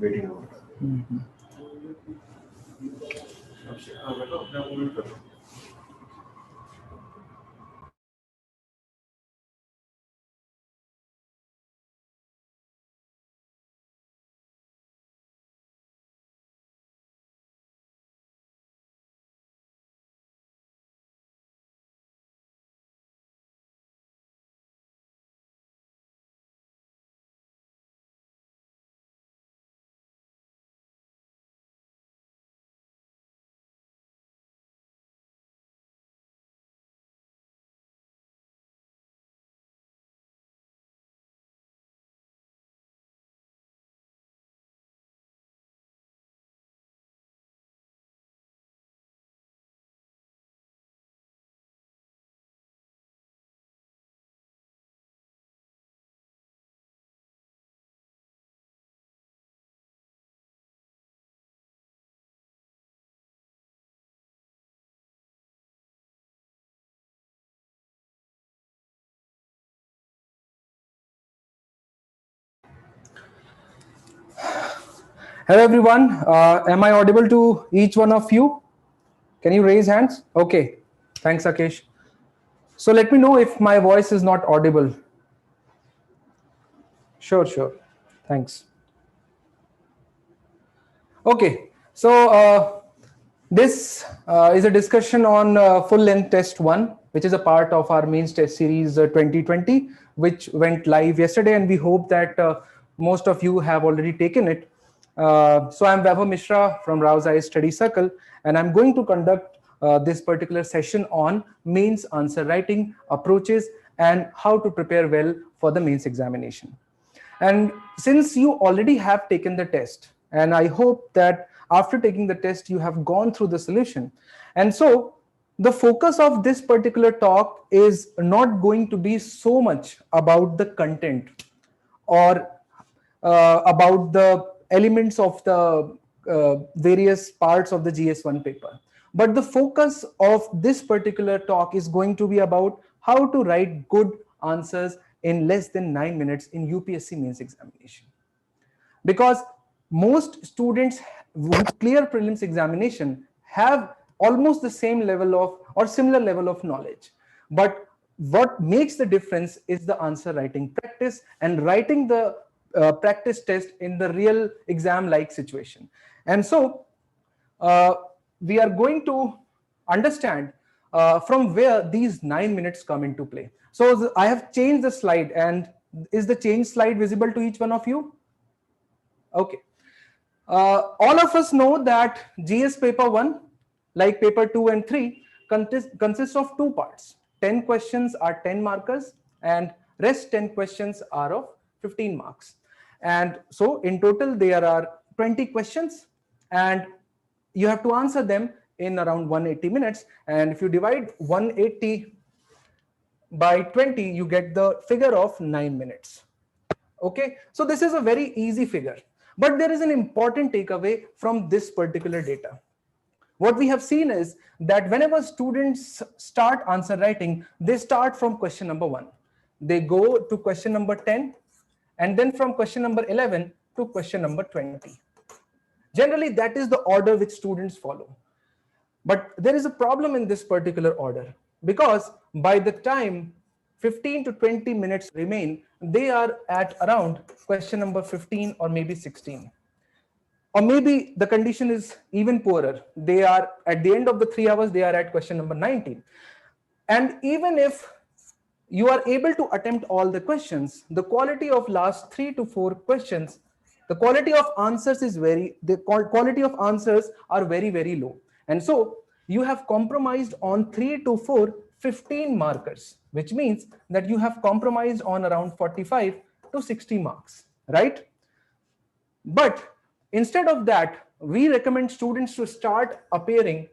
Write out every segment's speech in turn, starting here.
waiting over. Hello everyone, am I audible to each one of you? Can you raise hands? Okay, thanks Akesh. So let me know if my voice is not audible. Sure, thanks. Okay, so this is a discussion on full length test 1, which is a part of our mains test series 2020, which went live yesterday, and we hope that most of you have already taken it. So I'm Vaibhav Mishra from Rao's Eyes Study Circle, and I'm going to conduct this particular session on mains answer writing approaches and how to prepare well for the mains examination. And since you already have taken the test, and I hope that after taking the test, you have gone through the solution. And so the focus of this particular talk is not going to be so much about the content or about the elements of the various parts of the GS1 paper. But the focus of this particular talk is going to be about how to write good answers in less than 9 minutes in UPSC mains examination. Because most students who clear prelims examination have almost the same level of or similar level of knowledge. But what makes the difference is the answer writing practice and writing the practice test in the real exam like situation. And so we are going to understand from where these 9 minutes come into play. So I have changed the slide, and is the change slide visible to each one of you? Okay. All of us know that GS paper 1, like paper 2 and 3, consists of 2 parts. 10 questions are 10 markers, and rest 10 questions are of 15 marks. And so in total, there are 20 questions, and you have to answer them in around 180 minutes. And if you divide 180 by 20, you get the figure of 9 minutes. Okay, so this is a very easy figure, but there is an important takeaway from this particular data. What we have seen is that whenever students start answer writing, they start from question number 1. They go to question number 10, and then from question number 11 to question number 20. Generally, that is the order which students follow. But there is a problem in this particular order, because by the time 15 to 20 minutes remain, they are at around question number 15 or maybe 16. Or maybe the condition is even poorer. They are at the end of the 3 hours, they are at question number 19. And even if you are able to attempt all the questions, the quality of last 3 to 4 questions, the quality of answers is quality of answers are very, very low. And so you have compromised on 3 to 4 15 markers, which means that you have compromised on around 45 to 60 marks, right? But instead of that, we recommend students to start attempting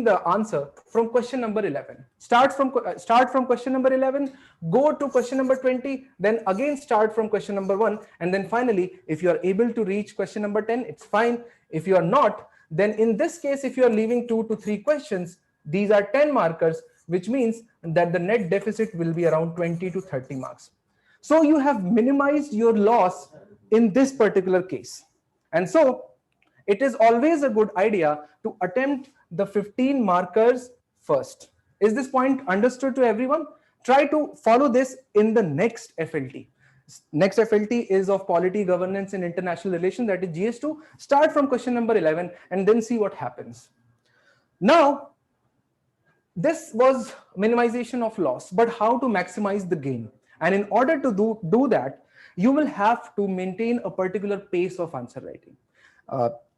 the answer from question number 11. Start from question number 11, go to question number 20, then again start from question number 1, and then finally, if you are able to reach question number 10, it's fine. If you are not, then in this case, if you are leaving 2 to 3 questions, these are 10 markers, which means that the net deficit will be around 20 to 30 marks. So you have minimized your loss in this particular case. And so it is always a good idea to attempt the 15 markers first. Is this point understood to everyone? Try to follow this in the next FLT. Next FLT is of polity, governance and international relations, that is GS2. Start from question number 11 and then see what happens. Now, this was minimization of loss, but how to maximize the gain? And in order to do that, you will have to maintain a particular pace of answer writing.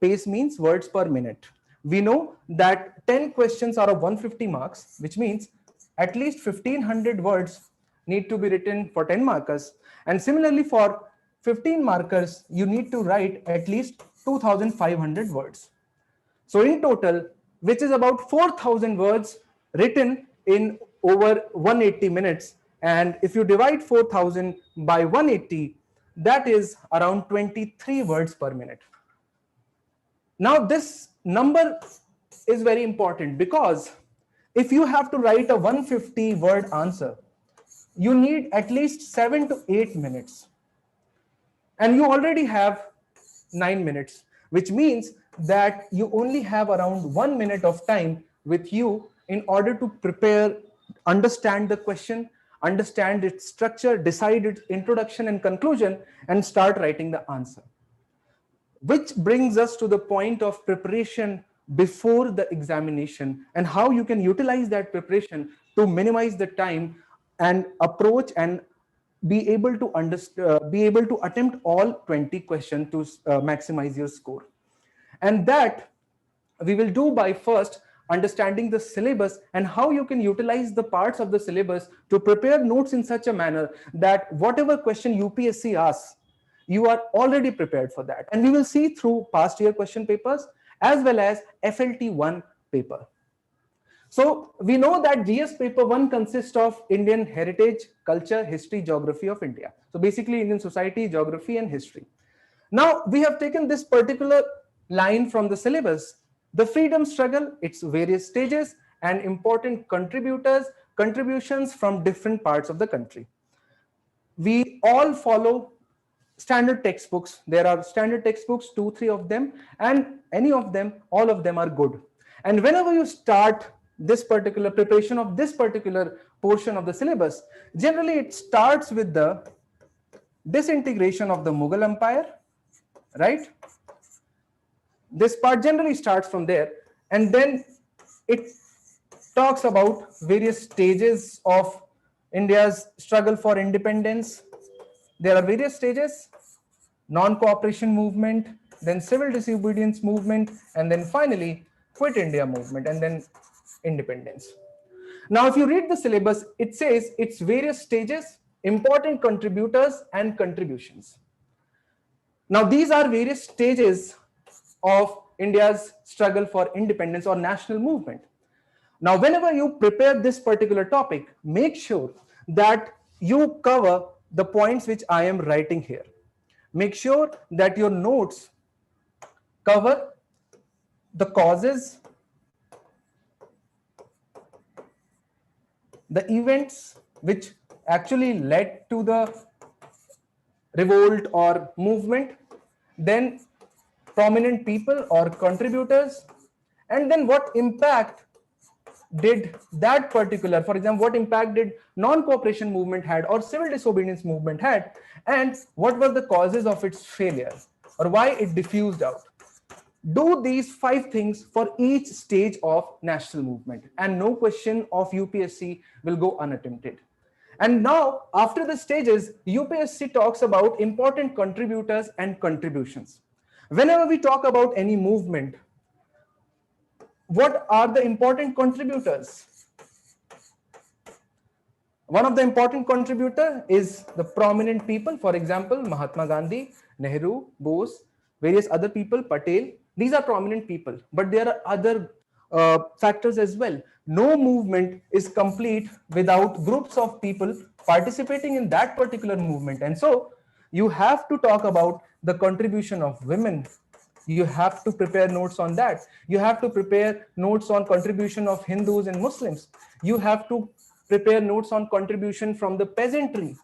Pace means words per minute. We know that 10 questions are of 150 marks, which means at least 1500 words need to be written for 10 markers. And similarly, for 15 markers, you need to write at least 2500 words. So in total, which is about 4000 words written in over 180 minutes. And if you divide 4000 by 180, that is around 23 words per minute. Now this number is very important because if you have to write a 150 word answer, you need at least 7 to 8 minutes. And you already have 9 minutes, which means that you only have around 1 minute of time with you in order to prepare, understand the question, understand its structure, decide its introduction and conclusion, and start writing the answer. Which brings us to the point of preparation before the examination and how you can utilize that preparation to minimize the time and approach and be able to attempt all 20 questions to maximize your score. And that we will do by first understanding the syllabus and how you can utilize the parts of the syllabus to prepare notes in such a manner that whatever question UPSC asks, you are already prepared for that. And we will see through past year question papers as well as FLT1 paper. So we know that GS paper 1 consists of Indian heritage, culture, history, geography of India. So basically Indian society, geography and history. Now we have taken this particular line from the syllabus, the freedom struggle, its various stages and important contributions from different parts of the country. We all follow standard textbooks. There are standard textbooks, 2-3 of them, and any of them, all of them are good. And whenever you start this particular preparation of this particular portion of the syllabus, generally it starts with the disintegration of the Mughal Empire, right? This part generally starts from there, and then it talks about various stages of India's struggle for independence. There are various stages: non-cooperation movement, then civil disobedience movement, and then finally Quit India movement, and then independence. Now, if you read the syllabus, it says its various stages, important contributors and contributions. Now, these are various stages of India's struggle for independence or national movement. Now, whenever you prepare this particular topic, make sure that you cover the points which I am writing here. Make sure that your notes cover the causes, the events which actually led to the revolt or movement, then prominent people or contributors, and then what impact did that particular, for example, what impact did non-cooperation movement had or civil disobedience movement had, and what were the causes of its failure or why it diffused out. Do these 5 things for each stage of national movement, and no question of UPSC will go unattempted. And now, after the stages, UPSC talks about important contributors and contributions. Whenever we talk about any movement, what are the important contributors? One of the important contributors is the prominent people, for example, Mahatma Gandhi, Nehru, Bose, various other people, Patel. These are prominent people, but there are other factors as well. No movement is complete without groups of people participating in that particular movement. And so you have to talk about the contribution of women. You have to prepare notes on that. You have to prepare notes on contribution of Hindus and Muslims. You have to prepare notes on contribution from the peasantry.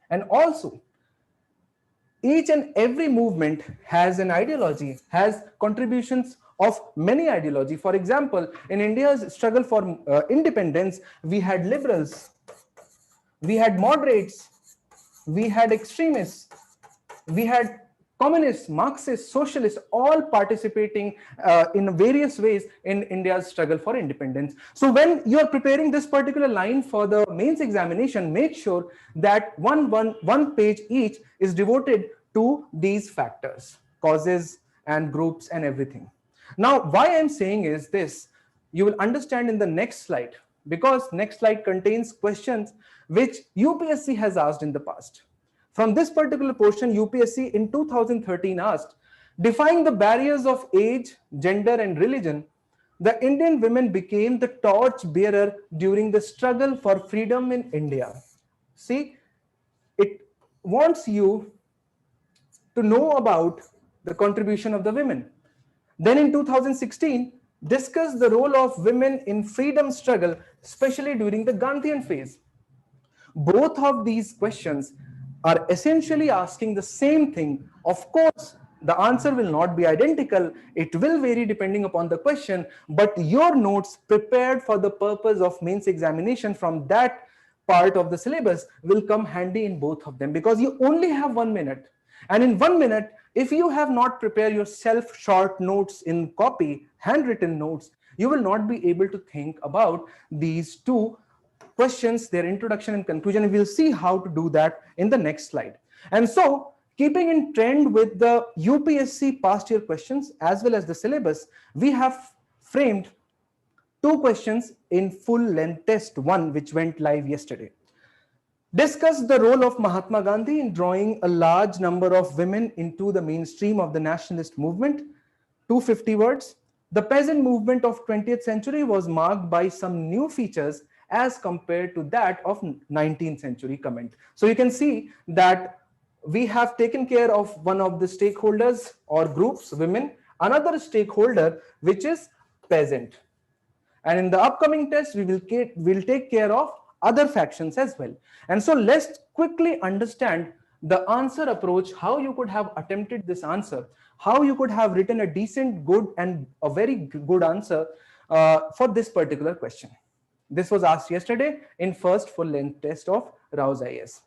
And also, Each and every movement has an ideology, has contributions of many ideology. For example, in India's struggle for independence, we had liberals, we had moderates, we had extremists, we had communists, Marxists, socialists, all participating in various ways in India's struggle for independence. So when you're preparing this particular line for the mains examination, make sure that one page each is devoted to these factors, causes and groups and everything. Now, why I'm saying is this, you will understand in the next slide, because next slide contains questions which UPSC has asked in the past. From this particular portion, UPSC in 2013 asked, defying the barriers of age, gender, and religion, the Indian women became the torch bearer during the struggle for freedom in India. See, it wants you to know about the contribution of the women. Then in 2016, discuss the role of women in freedom struggle, especially during the Gandhian phase. Both of these questions are essentially asking the same thing. Of course, the answer will not be identical. It will vary depending upon the question, but your notes prepared for the purpose of mains examination from that part of the syllabus will come handy in both of them, because you only have 1 minute. And in 1 minute, if you have not prepared yourself short notes in copy, handwritten notes, you will not be able to think about these two questions, their introduction and conclusion. And we'll see how to do that in the next slide. And so, keeping in trend with the UPSC past year questions as well as the syllabus, we have framed two questions in full length test 1, which went live yesterday. Discuss the role of Mahatma Gandhi in drawing a large number of women into the mainstream of the nationalist movement. 250 words. The peasant movement of 20th century was marked by some new features as compared to that of 19th century comment. So you can see that we have taken care of one of the stakeholders or groups, women, another stakeholder, which is peasant. And in the upcoming test, we will take care of other factions as well. And so let's quickly understand the answer approach, how you could have attempted this answer, how you could have written a decent, good, and a very good answer for this particular question. This was asked yesterday in first full length test of Rao's IAS.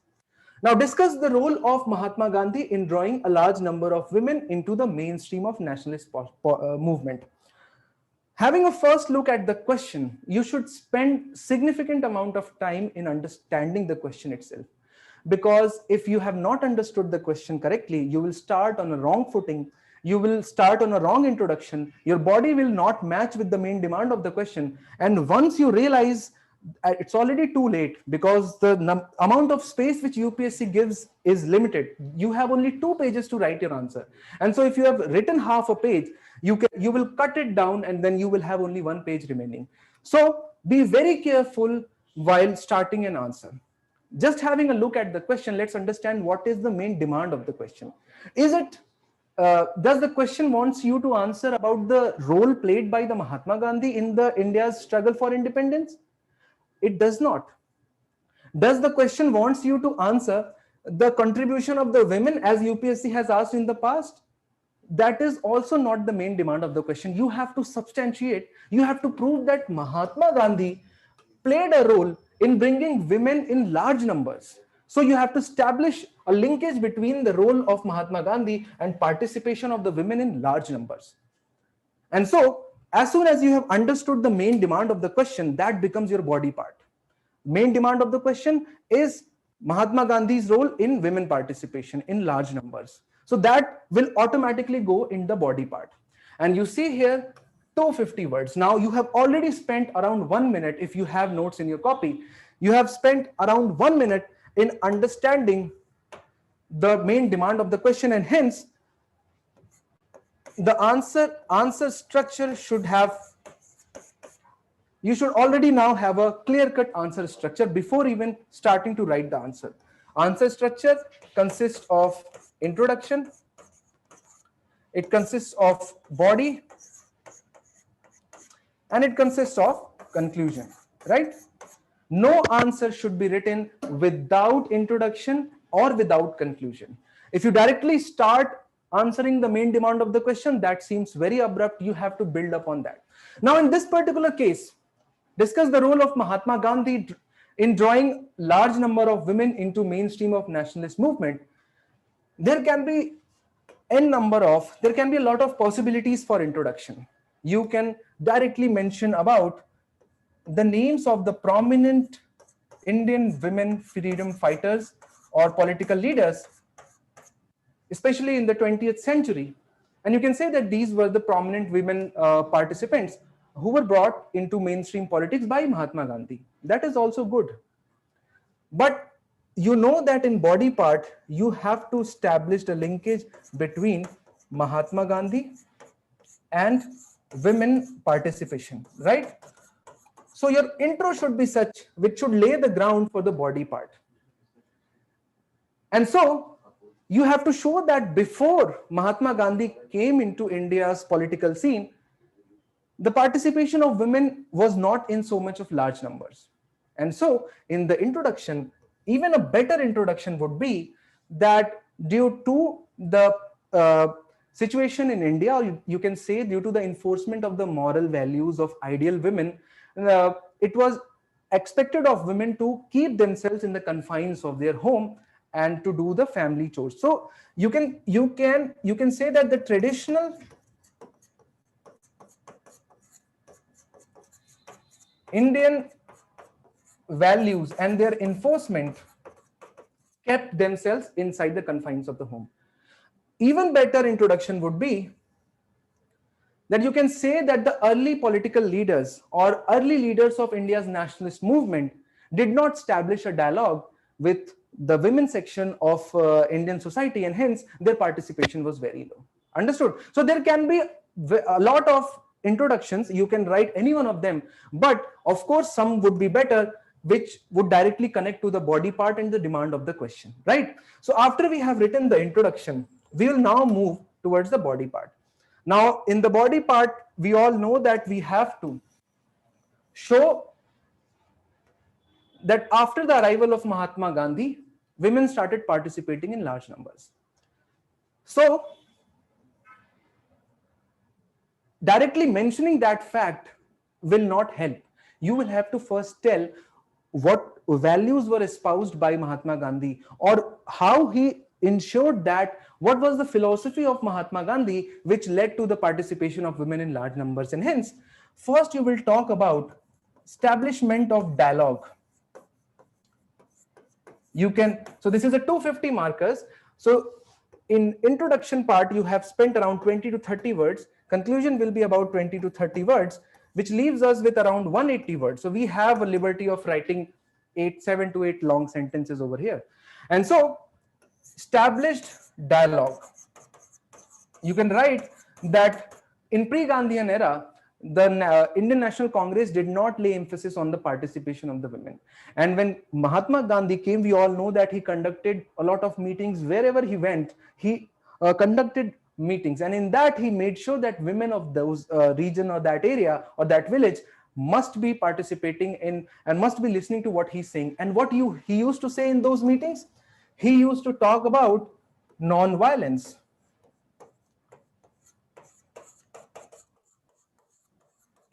Now discuss the role of Mahatma Gandhi in drawing a large number of women into the mainstream of nationalist movement. Having a first look at the question, you should spend significant amount of time in understanding the question itself. Because if you have not understood the question correctly, you will start on a wrong footing, you will start on a wrong introduction, your body will not match with the main demand of the question. And once you realize it's already too late, because the amount of space which UPSC gives is limited. You have only 2 pages to write your answer. And so if you have written half a page, you will cut it down and then you will have only 1 page remaining. So be very careful while starting an answer. Just having a look at the question, let's understand what is the main demand of the question. Is it, does the question wants you to answer about the role played by the Mahatma Gandhi in the India's struggle for independence? It does not. Does the question wants you to answer the contribution of the women as UPSC has asked in the past? That is also not the main demand of the question. You have to substantiate, you have to prove that Mahatma Gandhi played a role in bringing women in large numbers. So you have to establish a linkage between the role of Mahatma Gandhi and participation of the women in large numbers. And so as soon as you have understood the main demand of the question, that becomes your body part. Main demand of the question is Mahatma Gandhi's role in women participation in large numbers. So that will automatically go in the body part. And you see here 250 words. Now you have already spent around 1 minute. If you have notes in your copy, you have spent around 1 minute in understanding the main demand of the question, and hence the answer structure should have, you should already now have a clear-cut answer structure before even starting to write the answer. Answer structure consists of introduction, it consists of body, and it consists of conclusion, right? No answer should be written without introduction or without conclusion. If you directly start answering the main demand of the question, that seems very abrupt. You have to build upon that. Now, in this particular case, discuss the role of Mahatma Gandhi in drawing large number of women into mainstream of nationalist movement. There can be a lot of possibilities for introduction. You can directly mention about the names of the prominent Indian women freedom fighters or political leaders, especially in the 20th century. And you can say that these were the prominent women participants who were brought into mainstream politics by Mahatma Gandhi. That is also good. But you know that in body part, you have to establish the linkage between Mahatma Gandhi and women participation, right? So your intro should be such which should lay the ground for the body part. And so you have to show that before Mahatma Gandhi came into India's political scene, the participation of women was not in so much of large numbers. And so in the introduction, even a better introduction would be that due to the situation in India, you can say due to the enforcement of the moral values of ideal women, it was expected of women to keep themselves in the confines of their home and to do the family chores. So you can say that the traditional Indian values and their enforcement kept themselves inside the confines of the home. Even better introduction would be that you can say that the early political leaders or early leaders of India's nationalist movement did not establish a dialogue with the women section of Indian society, and hence their participation was very low. Understood? So there can be a lot of introductions. You can write any one of them, but of course some would be better which would directly connect to the body part and the demand of the question, right? So after we have written the introduction, we will now move towards the body part. Now, in the body part, we all know that we have to show that after the arrival of Mahatma Gandhi, women started participating in large numbers. So, directly mentioning that fact will not help. You will have to first tell what values were espoused by Mahatma Gandhi, or how he ensured that, what was the philosophy of Mahatma Gandhi which led to the participation of women in large numbers. And hence, first you will talk about establishment of dialogue. You can, so this is a 250 markers. So in introduction part, you have spent around 20 to 30 words. Conclusion will be about 20 to 30 words, which leaves us with around 180 words. So we have a liberty of writing 7 to 8 long sentences over here. And so established dialogue. You can write that in pre-Gandhian era, the Indian National Congress did not lay emphasis on the participation of the women. And when Mahatma Gandhi came, we all know that he conducted a lot of meetings. Wherever he went, he conducted meetings. And in that, he made sure that women of those region or that area or that village must be participating in and must be listening to what he's saying. And what he used to say in those meetings, he used to talk about non-violence.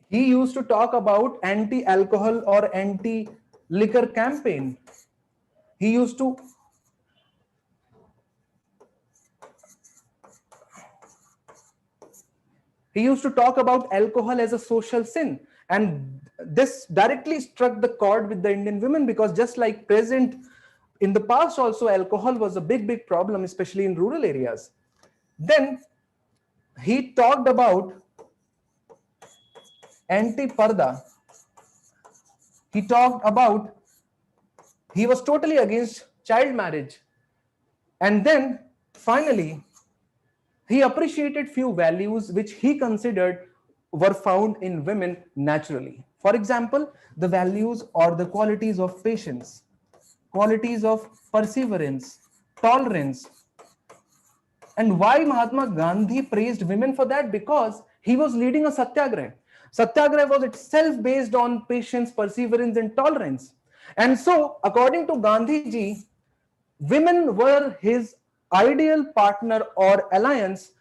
He used to talk about anti-alcohol or anti-liquor campaign. He used to talk about alcohol as a social sin. And this directly struck the chord with the Indian women, because just like present, in the past also, alcohol was a big problem, especially in rural areas. Then he talked about anti-parda. He talked about, he was totally against child marriage. And then finally, he appreciated few values which he considered were found in women naturally. For example, the values or the qualities of patience, qualities of perseverance, tolerance. And why Mahatma Gandhi praised women for that? Because he was leading a satyagraha. Satyagraha was itself based on patience, perseverance, and tolerance. And so, according to Gandhiji, women were his ideal partner or alliance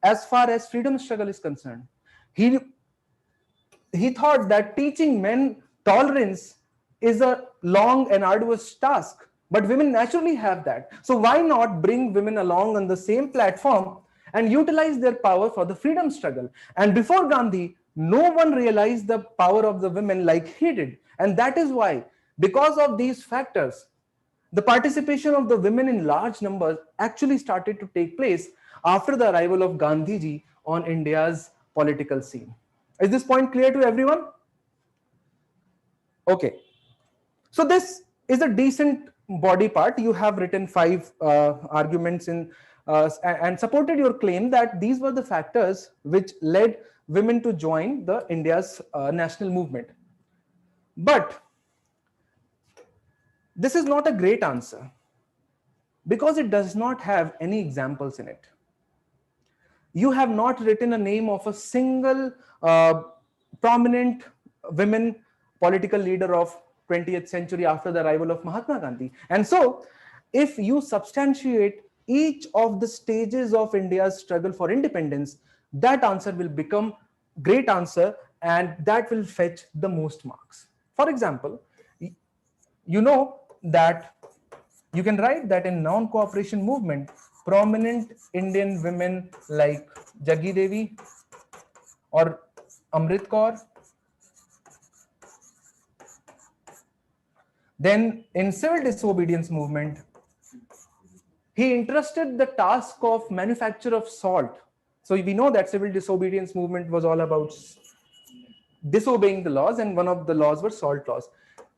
as far as freedom struggle is concerned. He thought that teaching men tolerance is a long and arduous task, but women naturally have that. So why not bring women along on the same platform and utilize their power for the freedom struggle? And before Gandhi, no one realized the power of the women like he did. And that is why, because of these factors, the participation of the women in large numbers actually started to take place after the arrival of Gandhiji on India's political scene. Is this point clear to everyone? Okay. So this is a decent body part. You have written 5 arguments in and supported your claim that these were the factors which led women to join the India's national movement. But this is not a great answer because it does not have any examples in it. You have not written a name of a single prominent women political leader of 20th century after the arrival of Mahatma Gandhi. And so, if you substantiate each of the stages of India's struggle for independence, that answer will become great answer and that will fetch the most marks. For example, you know that you can write that in non-cooperation movement, prominent Indian women like Jaggi Devi or Amrit Kaur. Then in civil disobedience movement, he entrusted the task of manufacture of salt. So we know that civil disobedience movement was all about disobeying the laws, and one of the laws were salt laws.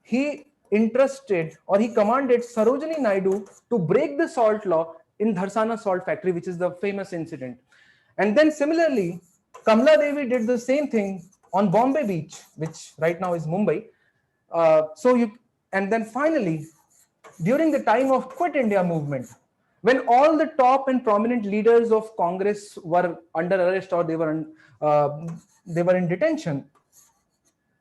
He entrusted or he commanded Sarojini Naidu to break the salt law in Dharsana salt factory, which is the famous incident. And then similarly, Kamla Devi did the same thing on Bombay Beach, which right now is Mumbai. And then finally, during the time of Quit India movement, when all the top and prominent leaders of Congress were under arrest or they were in detention,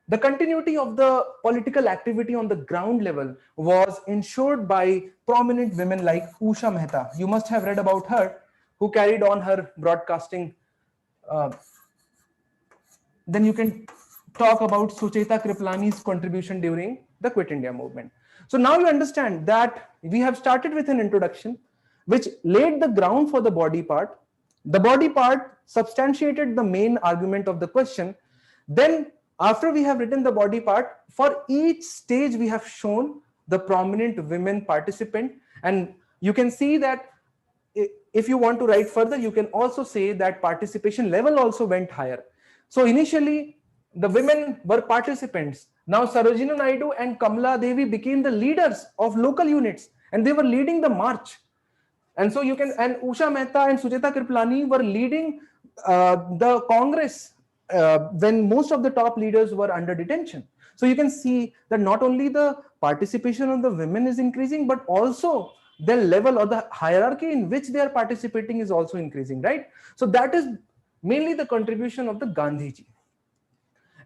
the continuity of the political activity on the ground level was ensured by prominent women like Usha Mehta. You must have read about her, who carried on her broadcasting. Then you can talk about Sucheta Kriplani's contribution during the Quit India movement. So now you understand that we have started with an introduction which laid the ground for the body part. The body part substantiated the main argument of the question. Then after we have written the body part, for each stage we have shown the prominent women participant, and you can see that if you want to write further, you can also say that participation level also went higher. So initially the women were participants. Now Sarojini Naidu and Kamla Devi became the leaders of local units and they were leading the march. And so you can, and Usha Mehta and Sucheta Kriplani were leading the Congress when most of the top leaders were under detention. So you can see that not only the participation of the women is increasing, but also the level or the hierarchy in which they are participating is also increasing, right? So that is mainly the contribution of the Gandhiji.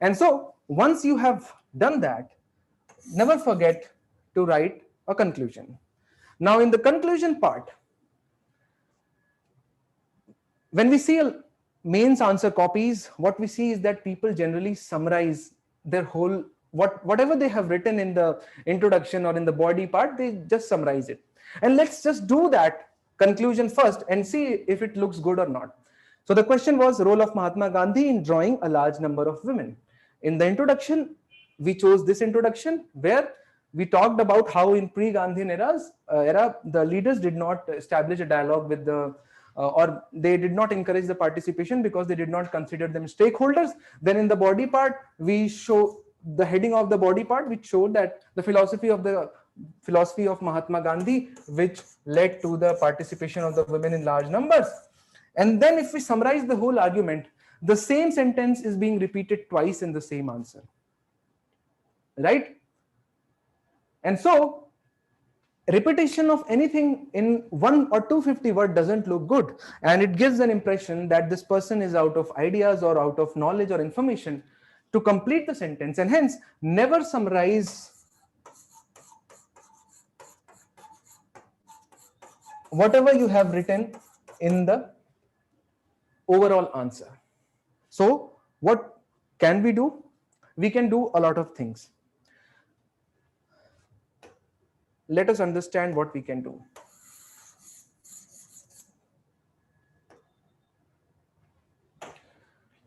And so once you have done that, never forget to write a conclusion. Now in the conclusion part, when we see mains answer copies, what we see is that people generally summarize their whole, whatever they have written in the introduction or in the body part, they just summarize it. And let's just do that conclusion first and see if it looks good or not. So the question was role of Mahatma Gandhi in drawing a large number of women. In the introduction, we chose this introduction where we talked about how in pre-Gandhian era, the leaders did not establish a dialogue with the or they did not encourage the participation because they did not consider them stakeholders. Then in the body part, we show the heading of the body part, which showed that the philosophy of Mahatma Gandhi, which led to the participation of the women in large numbers. And then if we summarize the whole argument, the same sentence is being repeated twice in the same answer, right? And so repetition of anything in 1 or 250 words doesn't look good, and it gives an impression that this person is out of ideas or out of knowledge or information to complete the sentence, and hence never summarize whatever you have written in the overall answer. So what can we do? We can do a lot of things. Let us understand what we can do.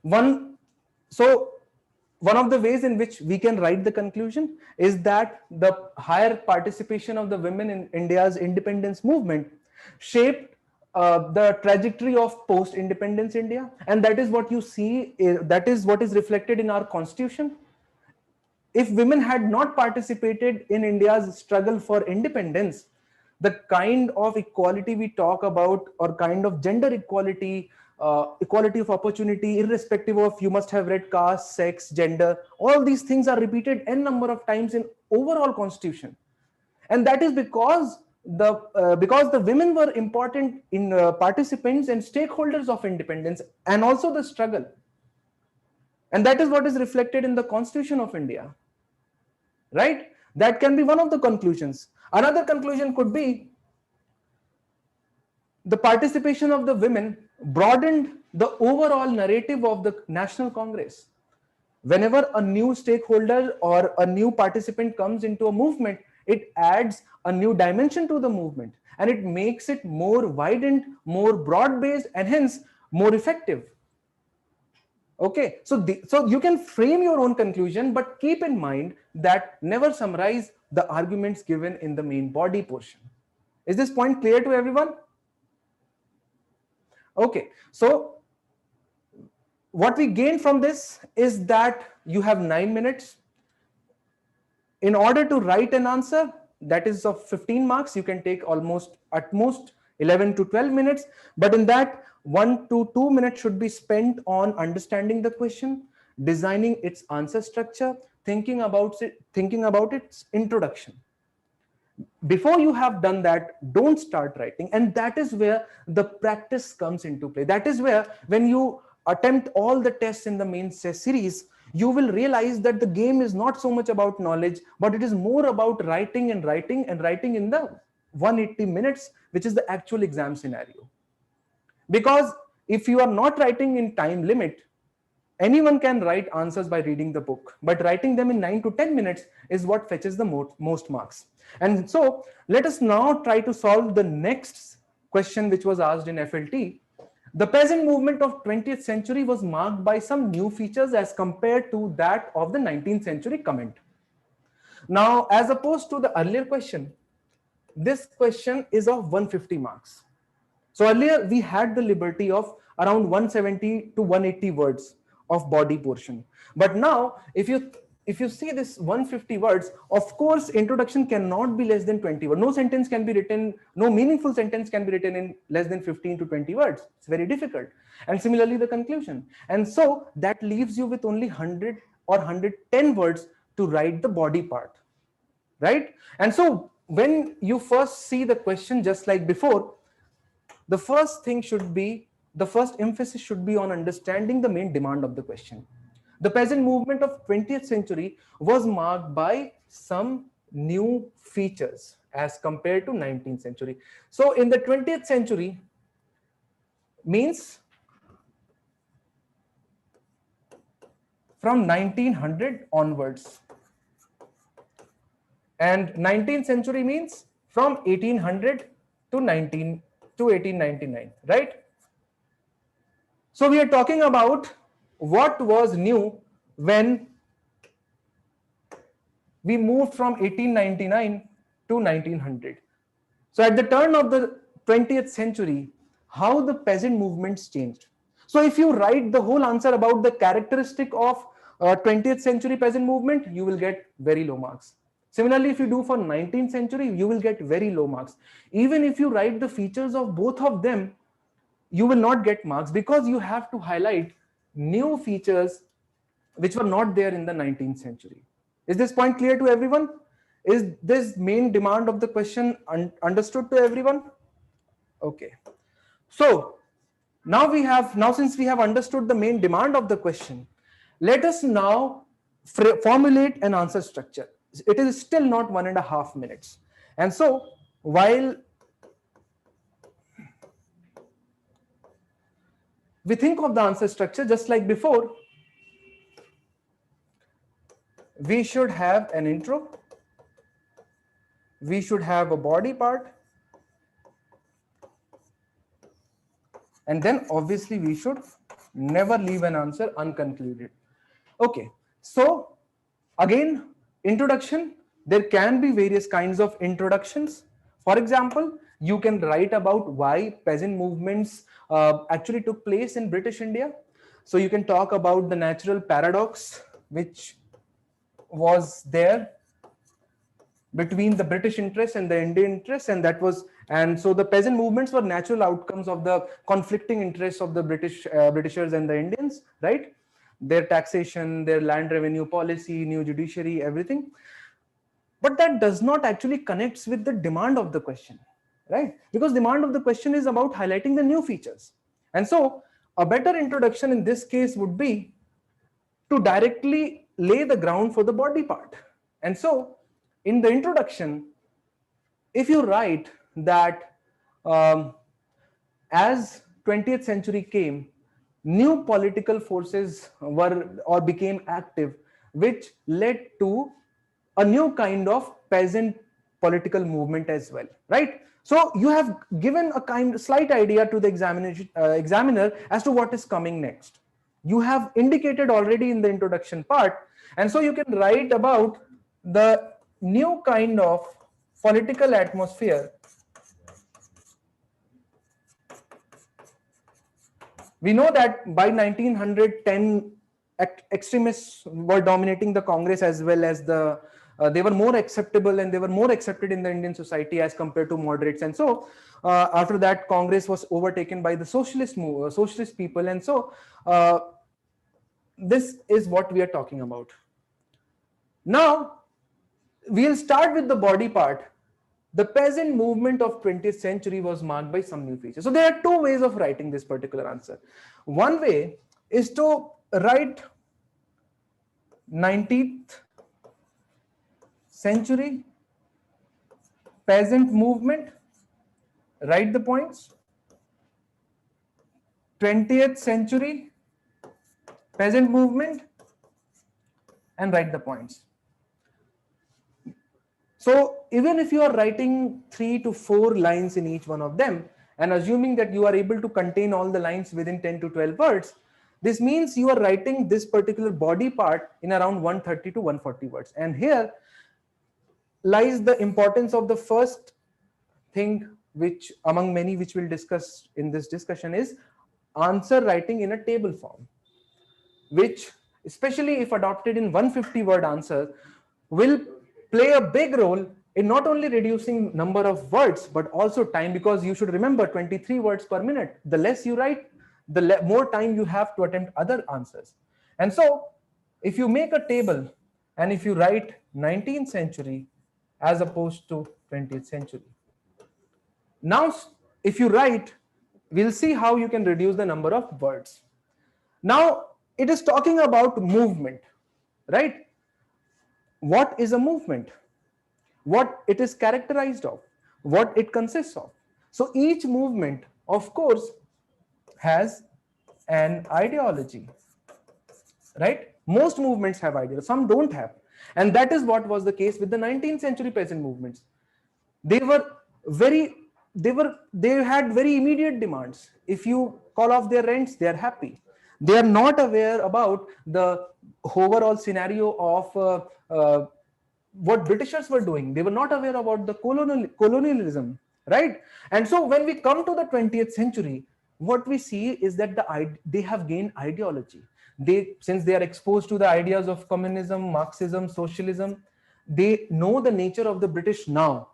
One of the ways in which we can write the conclusion is that the higher participation of the women in India's independence movement shaped the trajectory of post-independence India, and that is what you see, that is what is reflected in our constitution. If women had not participated in India's struggle for independence, the kind of equality we talk about, or kind of gender equality, equality of opportunity, irrespective of, you must have read, caste, sex, gender, all these things are repeated n number of times in overall constitution. And that is because the women were important in participants and stakeholders of independence and also the struggle. And that is what is reflected in the Constitution of India. Right? That can be one of the conclusions. Another conclusion could be the participation of the women broadened the overall narrative of the National Congress. Whenever a new stakeholder or a new participant comes into a movement, it adds a new dimension to the movement, and it makes it more widened, more broad-based, and hence more effective. Okay, so you can frame your own conclusion, but keep in mind that never summarize the arguments given in the main body portion. Is this point clear to everyone? Okay, so what we gain from this is that you have 9 minutes. In order to write an answer that is of 15 marks, you can take at most 11 to 12 minutes, but in that 1 to 2 minutes should be spent on understanding the question, designing its answer structure, thinking about its introduction. Before you have done that, don't start writing. And that is where the practice comes into play. That is where, when you attempt all the tests in the main series, you will realize that the game is not so much about knowledge, but it is more about writing and writing and writing in the 180 minutes, which is the actual exam scenario. Because if you are not writing in time limit, anyone can write answers by reading the book, but writing them in 9 to 10 minutes is what fetches the most marks. And so let us now try to solve the next question which was asked in FLT. The peasant movement of 20th century was marked by some new features as compared to that of the 19th century comment. Now, as opposed to the earlier question, this question is of 150 marks. So earlier we had the liberty of around 170 to 180 words of body portion. But now, if you see this 150 words, of course, introduction cannot be less than 20 words. No sentence can be written, no meaningful sentence can be written in less than 15 to 20 words. It's very difficult. And similarly, the conclusion. And so that leaves you with only 100 or 110 words to write the body part, right? And so when you first see the question, just like before, the first emphasis should be on understanding the main demand of the question. The peasant movement of 20th century was marked by some new features as compared to 19th century. So in the 20th century means from 1900 onwards, and 19th century means from 1800 to 1899, right? So we are talking about what was new when we moved from 1899 to 1900. So at the turn of the 20th century, how the peasant movements changed. So if you write the whole answer about the characteristic of 20th century peasant movement, you will get very low marks. Similarly, if you do for 19th century, you will get very low marks. Even if you write the features of both of them, you will not get marks, because you have to highlight new features which were not there in the 19th century. Is this point clear to everyone? Is this main demand of the question understood to everyone? Okay. So now since we have understood the main demand of the question, let us now formulate an answer structure. It is still not 1.5 minutes. And so while we think of the answer structure just like before. We should have an intro, we should have a body part, and then obviously we should never leave an answer unconcluded. Okay, so again, introduction, there can be various kinds of introductions. For example, you can write about why peasant movements actually took place in British India. So you can talk about the natural paradox which was there between the British interest and the Indian interest, and that was, and so the peasant movements were natural outcomes of the conflicting interests of the Britishers and the Indians, right? Their taxation, their land revenue policy, new judiciary, everything. But that does not actually connects with the demand of the question, right? Because demand of the question is about highlighting the new features. And so a better introduction in this case would be to directly lay the ground for the body part. And so in the introduction, if you write that as 20th century came, new political forces were or became active, which led to a new kind of peasant political movement as well, right? So you have given a slight idea to the examiner as to what is coming next. You have indicated already in the introduction part, and so you can write about the new kind of political atmosphere. We know that by 1910, extremists were dominating the Congress as well as the they were more acceptable and they were more accepted in the Indian society as compared to moderates. And so after that, Congress was overtaken by the socialist people. And so this is what we are talking about. Now, we'll start with the body part. The peasant movement of 20th century was marked by some new features. So there are two ways of writing this particular answer. One way is to write 19th century peasant movement, write the points. 20th century peasant movement, and write the points. So even if you are writing 3 to 4 lines in each one of them, and assuming that you are able to contain all the lines within 10 to 12 words, this means you are writing this particular body part in around 130 to 140 words. And here lies the importance of the first thing, which among many which we'll discuss in this discussion, is answer writing in a table form, which, especially if adopted in 150 word answer, will play a big role in not only reducing number of words but also time, because you should remember 23 words per minute. The less you write, the more time you have to attempt other answers. And so if you make a table and if you write 19th century as opposed to 20th century, now if you write, we'll see how you can reduce the number of words. Now it is talking about movement, right? What is a movement? What it is characterized of? What it consists of? So each movement, of course, has an ideology, right? Most movements have ideology, some don't have. And that is what was the case with the 19th century peasant movements. They had very immediate demands. If you call off their rents, they are happy. They are not aware about the overall scenario of what Britishers were doing. They were not aware about the colonialism, right? And so when we come to the 20th century, what we see is that they have gained ideology. Since they are exposed to the ideas of communism, Marxism, socialism, they know the nature of the British now.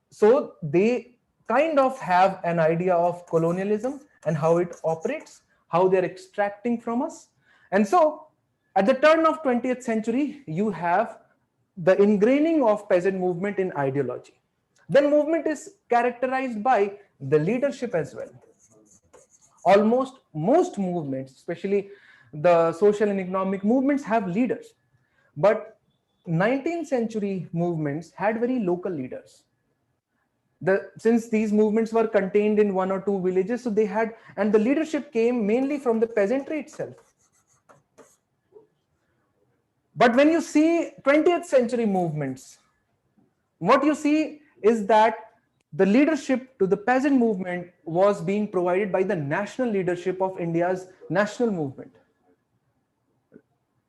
So they kind of have an idea of colonialism and how it operates, how they're extracting from us. And so at the turn of 20th century, you have the ingraining of peasant movement in ideology. Then movement is characterized by the leadership as well. Almost most movements, especially the social and economic movements, have leaders. But 19th century movements had very local leaders. Since these movements were contained in one or two villages, so they had, and the leadership came mainly from the peasantry itself. But when you see 20th century movements, what you see is that the leadership to the peasant movement was being provided by the national leadership of India's national movement.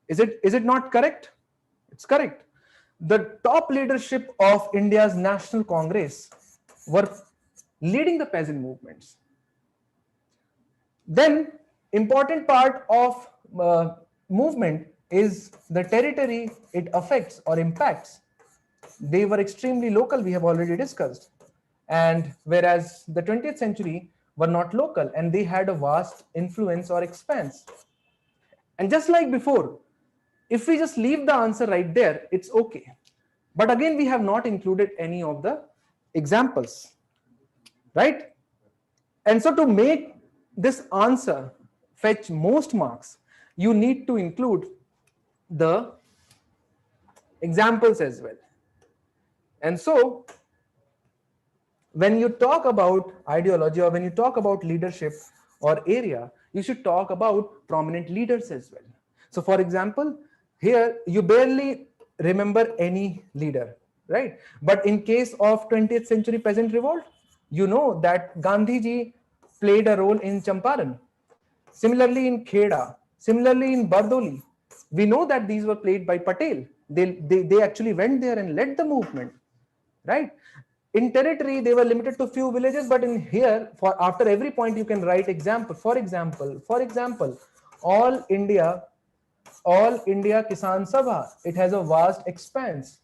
Is it not correct? It's correct. The top leadership of India's National Congress were leading the peasant movements. Then, important part of movement is the territory it affects or impacts. They were extremely local, we have already discussed. And whereas the 20th century were not local and they had a vast influence or expanse. And just like before, if we just leave the answer right there, it's okay. But again, we have not included any of the examples, right? And so to make this answer fetch most marks, you need to include the examples as well. And so when you talk about ideology or when you talk about leadership or area, you should talk about prominent leaders as well. So for example, here you barely remember any leader, right? But in case of 20th century peasant revolt, you know that Gandhi ji played a role in Champaran. Similarly in Kheda, similarly in Bardoli, we know that these were played by Patel. They actually went there and led the movement, right? In territory, they were limited to few villages, but in here, for after every point, you can write example. For example, all India Kisan Sabha. It has a vast expanse.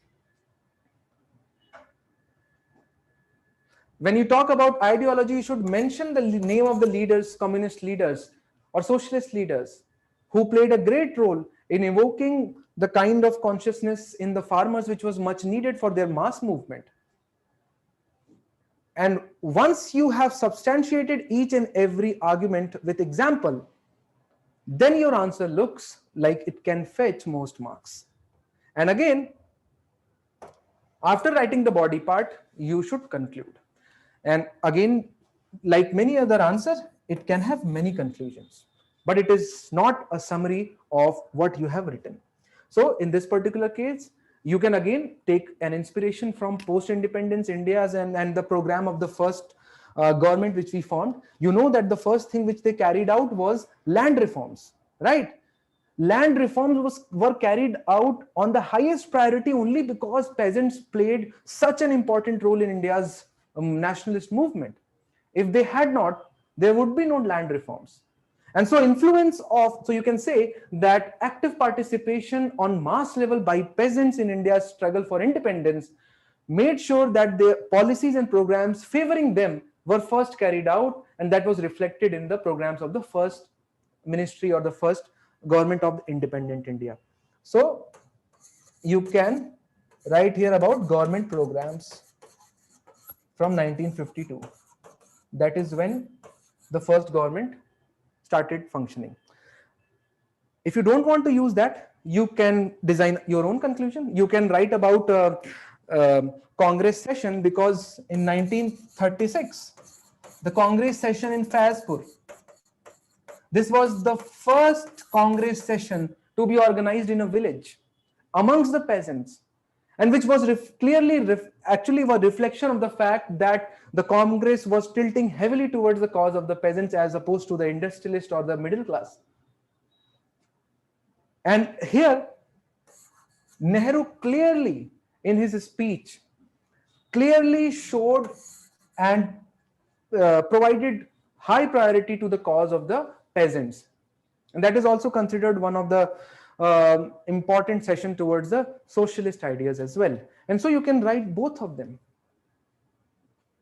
When you talk about ideology, you should mention the name of the leaders, communist leaders or socialist leaders who played a great role in evoking the kind of consciousness in the farmers which was much needed for their mass movement. And once you have substantiated each and every argument with example, then your answer looks like it can fetch most marks. And again, after writing the body part, you should conclude. And again, like many other answers, it can have many conclusions, but it is not a summary of what you have written. So in this particular case, you can again take an inspiration from post-independence India's and the program of the first government which we formed. You know that the first thing which they carried out was land reforms, right? Land reforms were carried out on the highest priority only because peasants played such an important role in India's nationalist movement. If they had not, there would be no land reforms. And so so you can say that active participation on mass level by peasants in India's struggle for independence made sure that the policies and programs favoring them were first carried out, and that was reflected in the programs of the first ministry or the first government of independent India. So you can write here about government programs from 1952. That is when the first government started functioning. If you don't want to use that, you can design your own conclusion. You can write about Congress session, because in 1936, the Congress session in Fazpur, this was the first Congress session to be organized in a village amongst the peasants, and which was actually a reflection of the fact that the Congress was tilting heavily towards the cause of the peasants as opposed to the industrialist or the middle class. And here, Nehru clearly, in his speech, clearly showed and provided high priority to the cause of the peasants. And that is also considered one of the important session towards the socialist ideas as well. And so you can write both of them.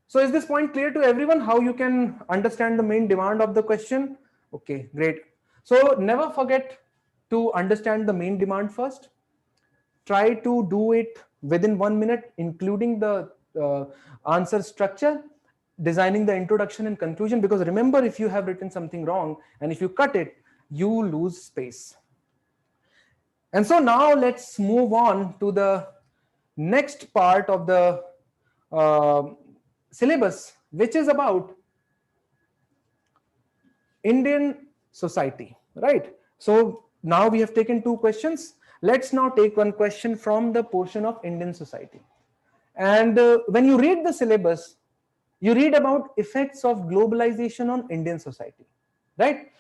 So is this point clear to everyone, how you can understand the main demand of the question? Okay, great. So never forget to understand the main demand first. Try to do it within 1 minute, including the answer structure, designing the introduction and conclusion, because remember, if you have written something wrong and if you cut it, you lose space. And so now let's move on to the next part of the syllabus which is about Indian society, right? So now we have taken two questions. Let's now take one question from the portion of Indian society. And when you read the syllabus, you read about effects of globalization on Indian society, right?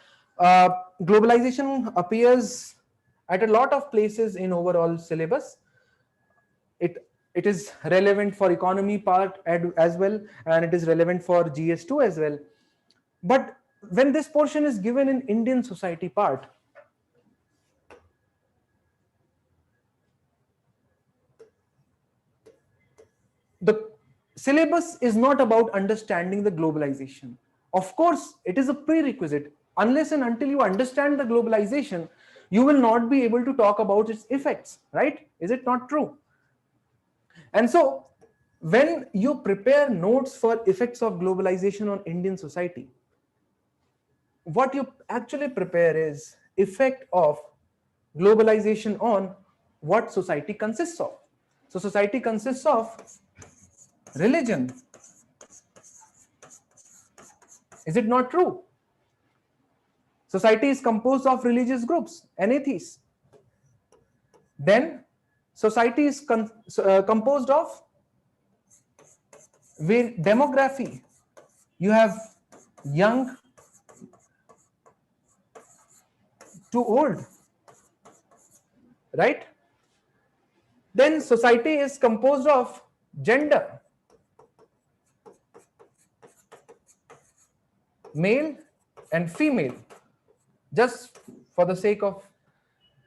Globalization appears at a lot of places in overall syllabus. It is relevant for economy part as well, and it is relevant for GS2 as well. But when this portion is given in Indian society part, the syllabus is not about understanding the globalization. Of course, it is a prerequisite. Unless and until you understand the globalization, you will not be able to talk about its effects, right? Is it not true? And so, when you prepare notes for effects of globalization on Indian society, what you actually prepare is effect of globalization on what society consists of. So society consists of religion. Is it not true? Society is composed of religious groups and atheists. Then society is composed of demography. You have young to old, right? Then society is composed of gender, male and female. Just for the sake of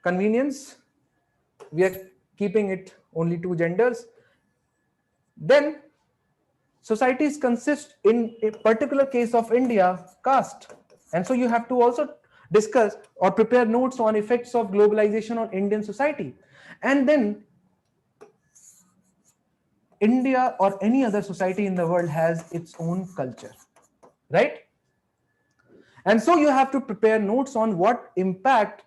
convenience, we are keeping it only two genders. Then societies consist, in a particular case of India, caste. And so you have to also discuss or prepare notes on effects of globalization on Indian society. And then India or any other society in the world has its own culture, right? And so you have to prepare notes on what impact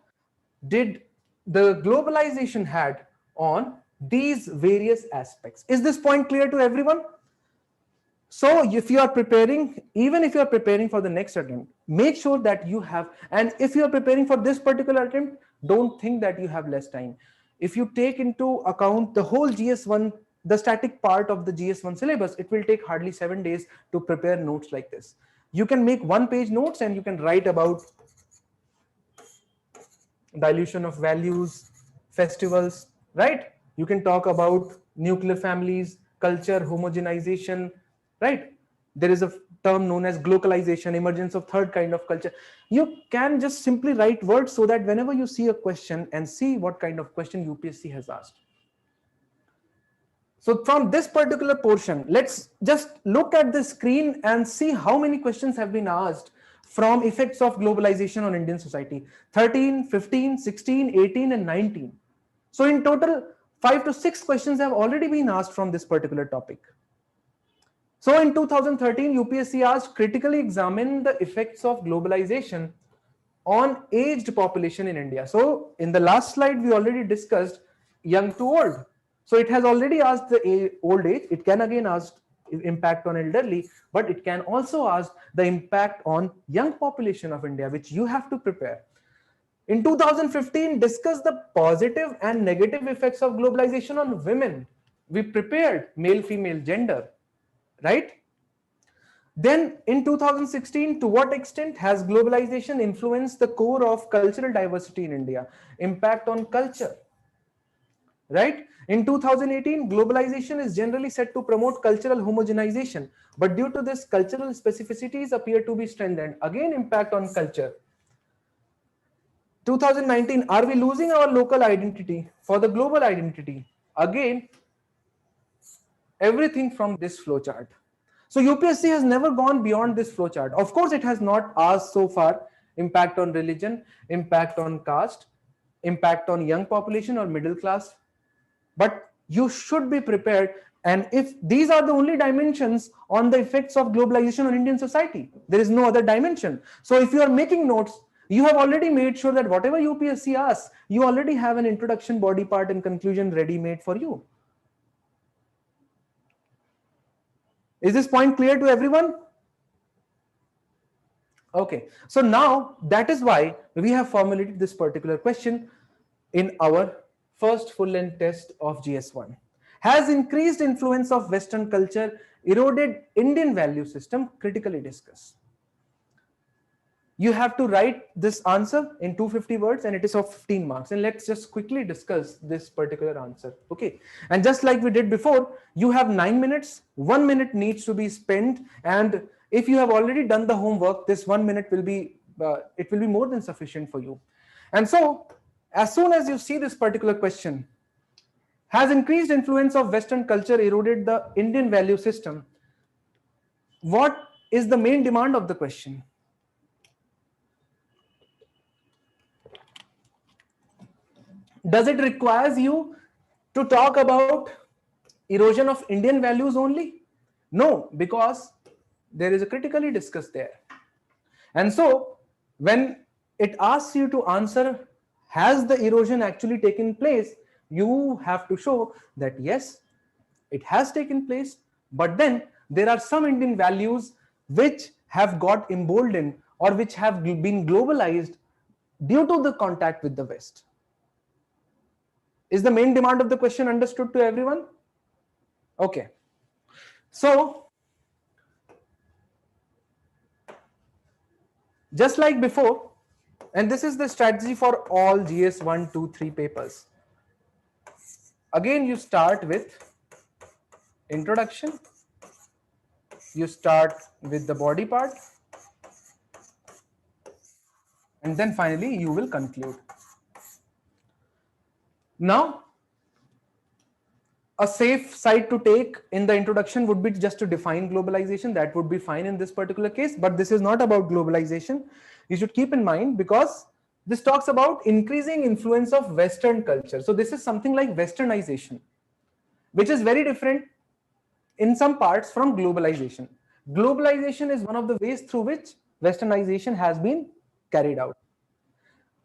did the globalization had on these various aspects. Is this point clear to everyone? So if you are preparing, even if you are preparing for the next attempt, make sure that you have, and if you are preparing for this particular attempt, don't think that you have less time. If you take into account the whole GS1, the static part of the GS1 syllabus, it will take hardly 7 days to prepare notes like this. You can make one-page notes and you can write about dilution of values, festivals, right? You can talk about nuclear families, culture, homogenization, right? There is a term known as globalization, emergence of third kind of culture. You can just simply write words so that whenever you see a question and see what kind of question UPSC has asked. So from this particular portion, let's just look at the screen and see how many questions have been asked from effects of globalization on Indian society. 13, 15, 16, 18 and 19. So in total, 5 to 6 questions have already been asked from this particular topic. So in 2013, UPSC asked, critically examine the effects of globalization on aged population in India. So in the last slide, we already discussed young to old. So it has already asked the old age. It can again ask impact on elderly, but it can also ask the impact on young population of India, which you have to prepare. In 2015, discuss the positive and negative effects of globalization on women. We prepared male, female, gender, right? Then in 2016, to what extent has globalization influenced the core of cultural diversity in India? Impact on culture, right? In 2018, globalization is generally said to promote cultural homogenization, but due to this, cultural specificities appear to be strengthened. Again, impact on culture. 2019, are we losing our local identity for the global identity? Again, everything from this flowchart. So UPSC has never gone beyond this flowchart. Of course, it has not asked so far impact on religion, impact on caste, impact on young population or middle class. But you should be prepared. And if these are the only dimensions on the effects of globalization on Indian society, there is no other dimension. So if you are making notes, you have already made sure that whatever UPSC asks, you already have an introduction, body part, and conclusion ready made for you. Is this point clear to everyone? Okay, so now that is why we have formulated this particular question in our first full length test of GS1. Has increased influence of Western culture eroded Indian value system? Critically discuss. You have to write this answer in 250 words and it is of 15 marks. And let's just quickly discuss this particular answer. Okay. And just like we did before, you have 9 minutes. 1 minute needs to be spent. And if you have already done the homework, this 1 minute will be, it will be more than sufficient for you. And so as soon as you see this particular question, has increased influence of Western culture eroded the Indian value system? What is the main demand of the question? Does it requires you to talk about erosion of Indian values only? No, because there is a critically discussed there. And so when it asks you to answer, has the erosion actually taken place? You have to show that yes, it has taken place, but then there are some Indian values which have got emboldened or which have been globalized due to the contact with the West. Is the main demand of the question understood to everyone? Okay. So, just like before, and this is the strategy for all GS 1, 2, 3 papers. Again, you start with introduction. You start with the body part. And then finally, you will conclude. Now, a safe side to take in the introduction would be just to define globalization. That would be fine in this particular case, but this is not about globalization. You should keep in mind because this talks about increasing influence of Western culture. So this is something like Westernization, which is very different in some parts from globalization. Globalization is one of the ways through which Westernization has been carried out.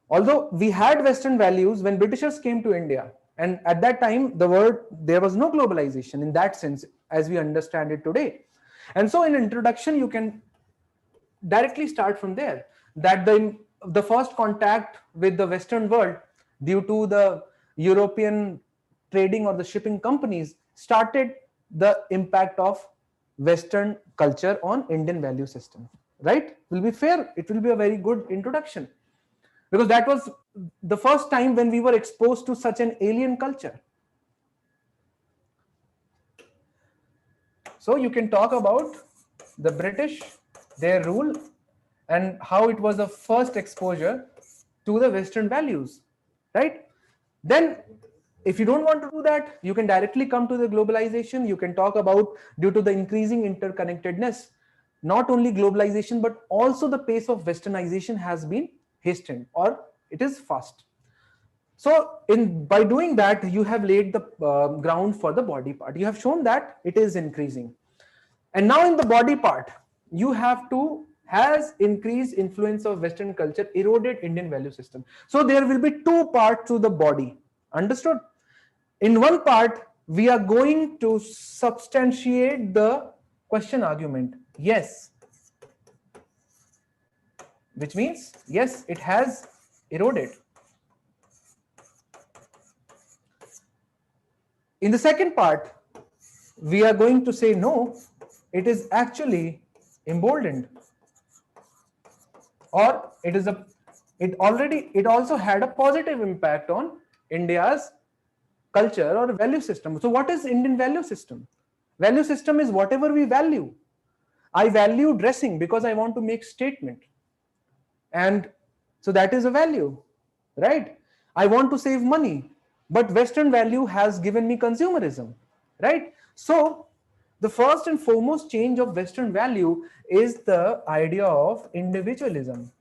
Although we had Western values when Britishers came to India, and at that time there was no globalization in that sense as we understand it today. And so in introduction you can directly start from there, that the first contact with the Western world due to the European trading or the shipping companies started the impact of Western culture on Indian value system. Right? Will be fair. It will be a very good introduction, because that was the first time when we were exposed to such an alien culture. So you can talk about the British, their rule, and how it was a first exposure to the Western values, right? Then if you don't want to do that, you can directly come to the globalization. You can talk about, due to the increasing interconnectedness, not only globalization, but also the pace of Westernization has been hastened, or it is fast. So by doing that, you have laid the ground for the body part. You have shown that it is increasing. And now in the body part, you have to, has increased influence of Western culture eroded Indian value system. So there will be two parts to the body. Understood? In one part, we are going to substantiate the question argument. Yes. Which means, yes, it has eroded. In the second part, we are going to say no, it is actually emboldened, or it also had a positive impact on India's culture or value system. So what is Indian value system? Value system is whatever we value. I value dressing because I want to make statement, and so that is a value, right? I want to save money, but Western value has given me consumerism, right? So the first and foremost change of Western value is the idea of individualism.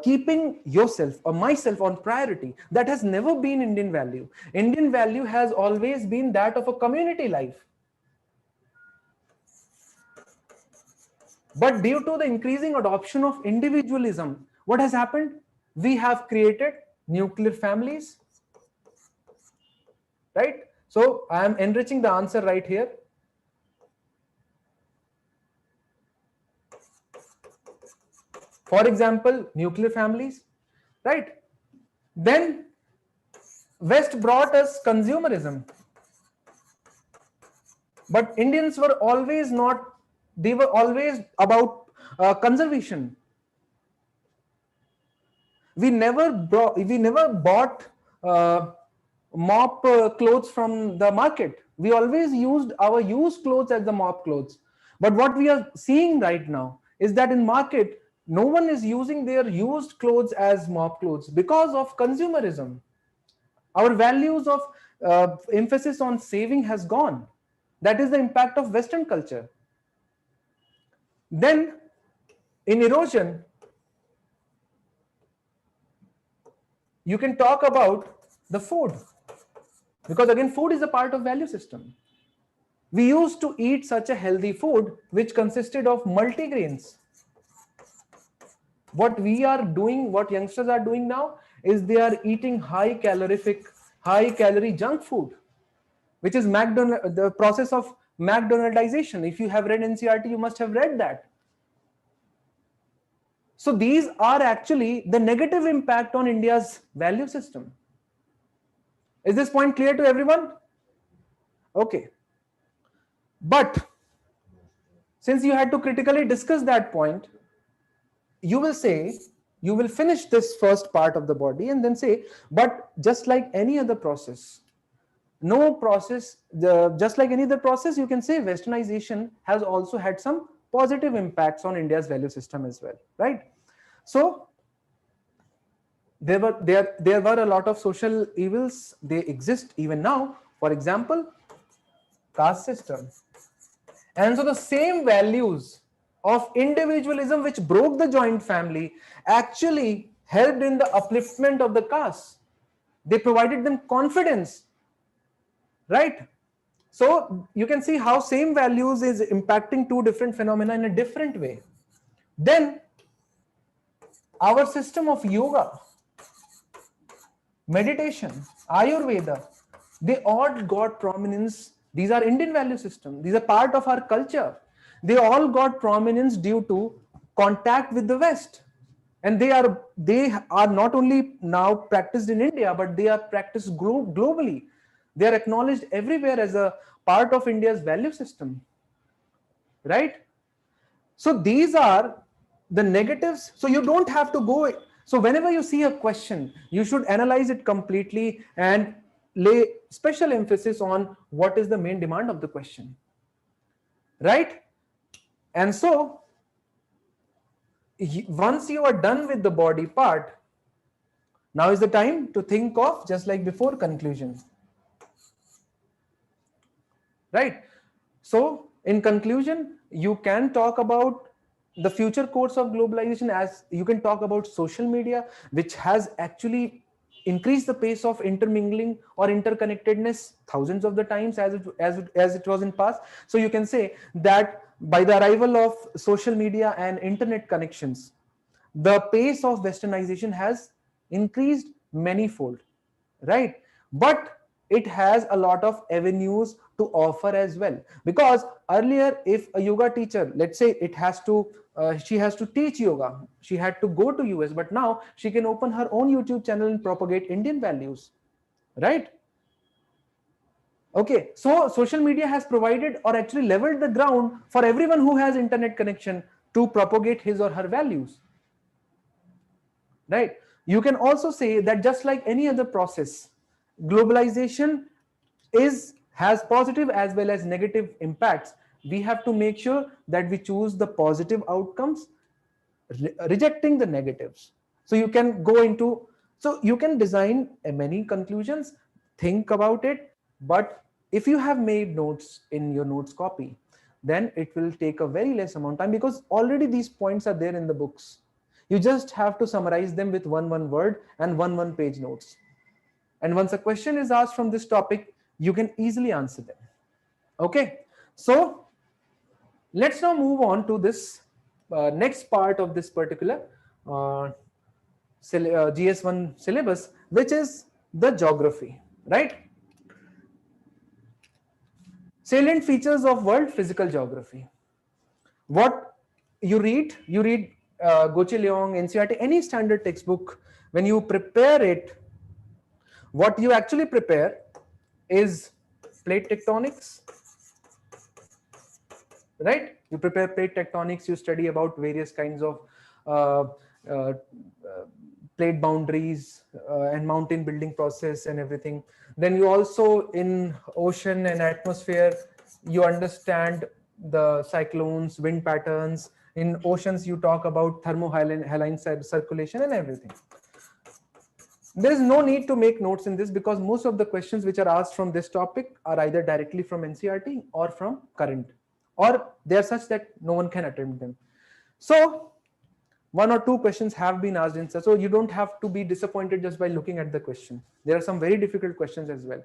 Keeping yourself or myself on priority. That has never been Indian value. Indian value has always been that of a community life. But due to the increasing adoption of individualism, what has happened? We have created nuclear families, right? So I am enriching the answer right here. For example, nuclear families, right? Then West brought us consumerism, but Indians were always not, they were always about conservation. We never bought mop clothes from the market. We always used our used clothes as the mop clothes. But what we are seeing right now is that in market, no one is using their used clothes as mop clothes because of consumerism. Our values of emphasis on saving has gone. That is the impact of Western culture. Then in erosion, you can talk about the food, because again, food is a part of value system. We used to eat such a healthy food which consisted of multigrains. What we are doing, what youngsters are doing now, is they are eating high calorie junk food, which is the process of McDonaldization. If you have read NCRT, you must have read that. So these are actually the negative impact on India's value system. Is this point clear to everyone? Okay. But since you had to critically discuss that point, you will say, you will finish this first part of the body and then say, but just like any other process, just like any other process, you can say Westernization has also had some positive impacts on India's value system as well, right? So there were a lot of social evils. They exist even now. For example, caste system. And so the same values of individualism which broke the joint family actually helped in the upliftment of the caste. They provided them confidence, right? So you can see how same values is impacting two different phenomena in a different way. Then our system of yoga, meditation, Ayurveda, they all got prominence. These are Indian value system. These are part of our culture. They all got prominence due to contact with the West. And they are not only now practiced in India, but they are practiced globally. They are acknowledged everywhere as a part of India's value system, right? So these are the negatives. So you don't have to go. So whenever you see a question, you should analyze it completely and lay special emphasis on what is the main demand of the question, right? And so once you are done with the body part, now is the time to think of, just like before, conclusion, right? So in conclusion, you can talk about the future course of globalization, as you can talk about social media, which has actually increased the pace of intermingling or interconnectedness thousands of the times as it was in past. So you can say that by the arrival of social media and internet connections, the pace of westernization has increased manifold, right? But it has a lot of avenues to offer as well, because earlier, if a yoga teacher, let's say, she has to teach yoga, she had to go to US, but now she can open her own YouTube channel and propagate Indian values, right? Okay, so social media has provided or actually leveled the ground for everyone who has internet connection to propagate his or her values, right? You can also say that just like any other process, globalization has positive as well as negative impacts. We have to make sure that we choose the positive outcomes, rejecting the negatives. So you can go into, so you can design many conclusions, think about it, but if you have made notes in your notes copy, then it will take a very less amount of time, because already these points are there in the books. You just have to summarize them with one word and one page notes. And once a question is asked from this topic, you can easily answer them. Okay, so let's now move on to this next part of this particular GS1 syllabus, which is the geography, right? Salient features of world physical geography. What you read Goche Leong, NCERT, any standard textbook, when you prepare it, what you actually prepare is plate tectonics, right? You prepare plate tectonics, you study about various kinds of uh, uh, plate boundaries and mountain building process and everything. Then you also, in ocean and atmosphere, you understand the cyclones, wind patterns. In oceans, you talk about thermohaline circulation and everything. There is no need to make notes in this because most of the questions which are asked from this topic are either directly from NCERT or from current, or they are such that no one can attempt them. So one or two questions have been asked in such, so you don't have to be disappointed just by looking at the question. There are some very difficult questions as well.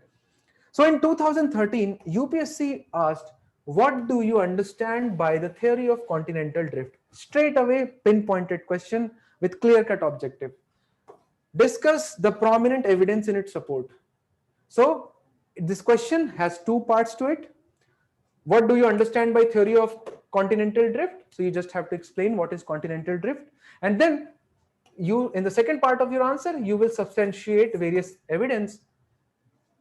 So in 2013, UPSC asked, what do you understand by the theory of continental drift? Straight away, pinpointed question with clear-cut objective. Discuss the prominent evidence in its support. So this question has two parts to it. What do you understand by theory of continental drift? So you just have to explain what is continental drift. And then you, in the second part of your answer, you will substantiate various evidence.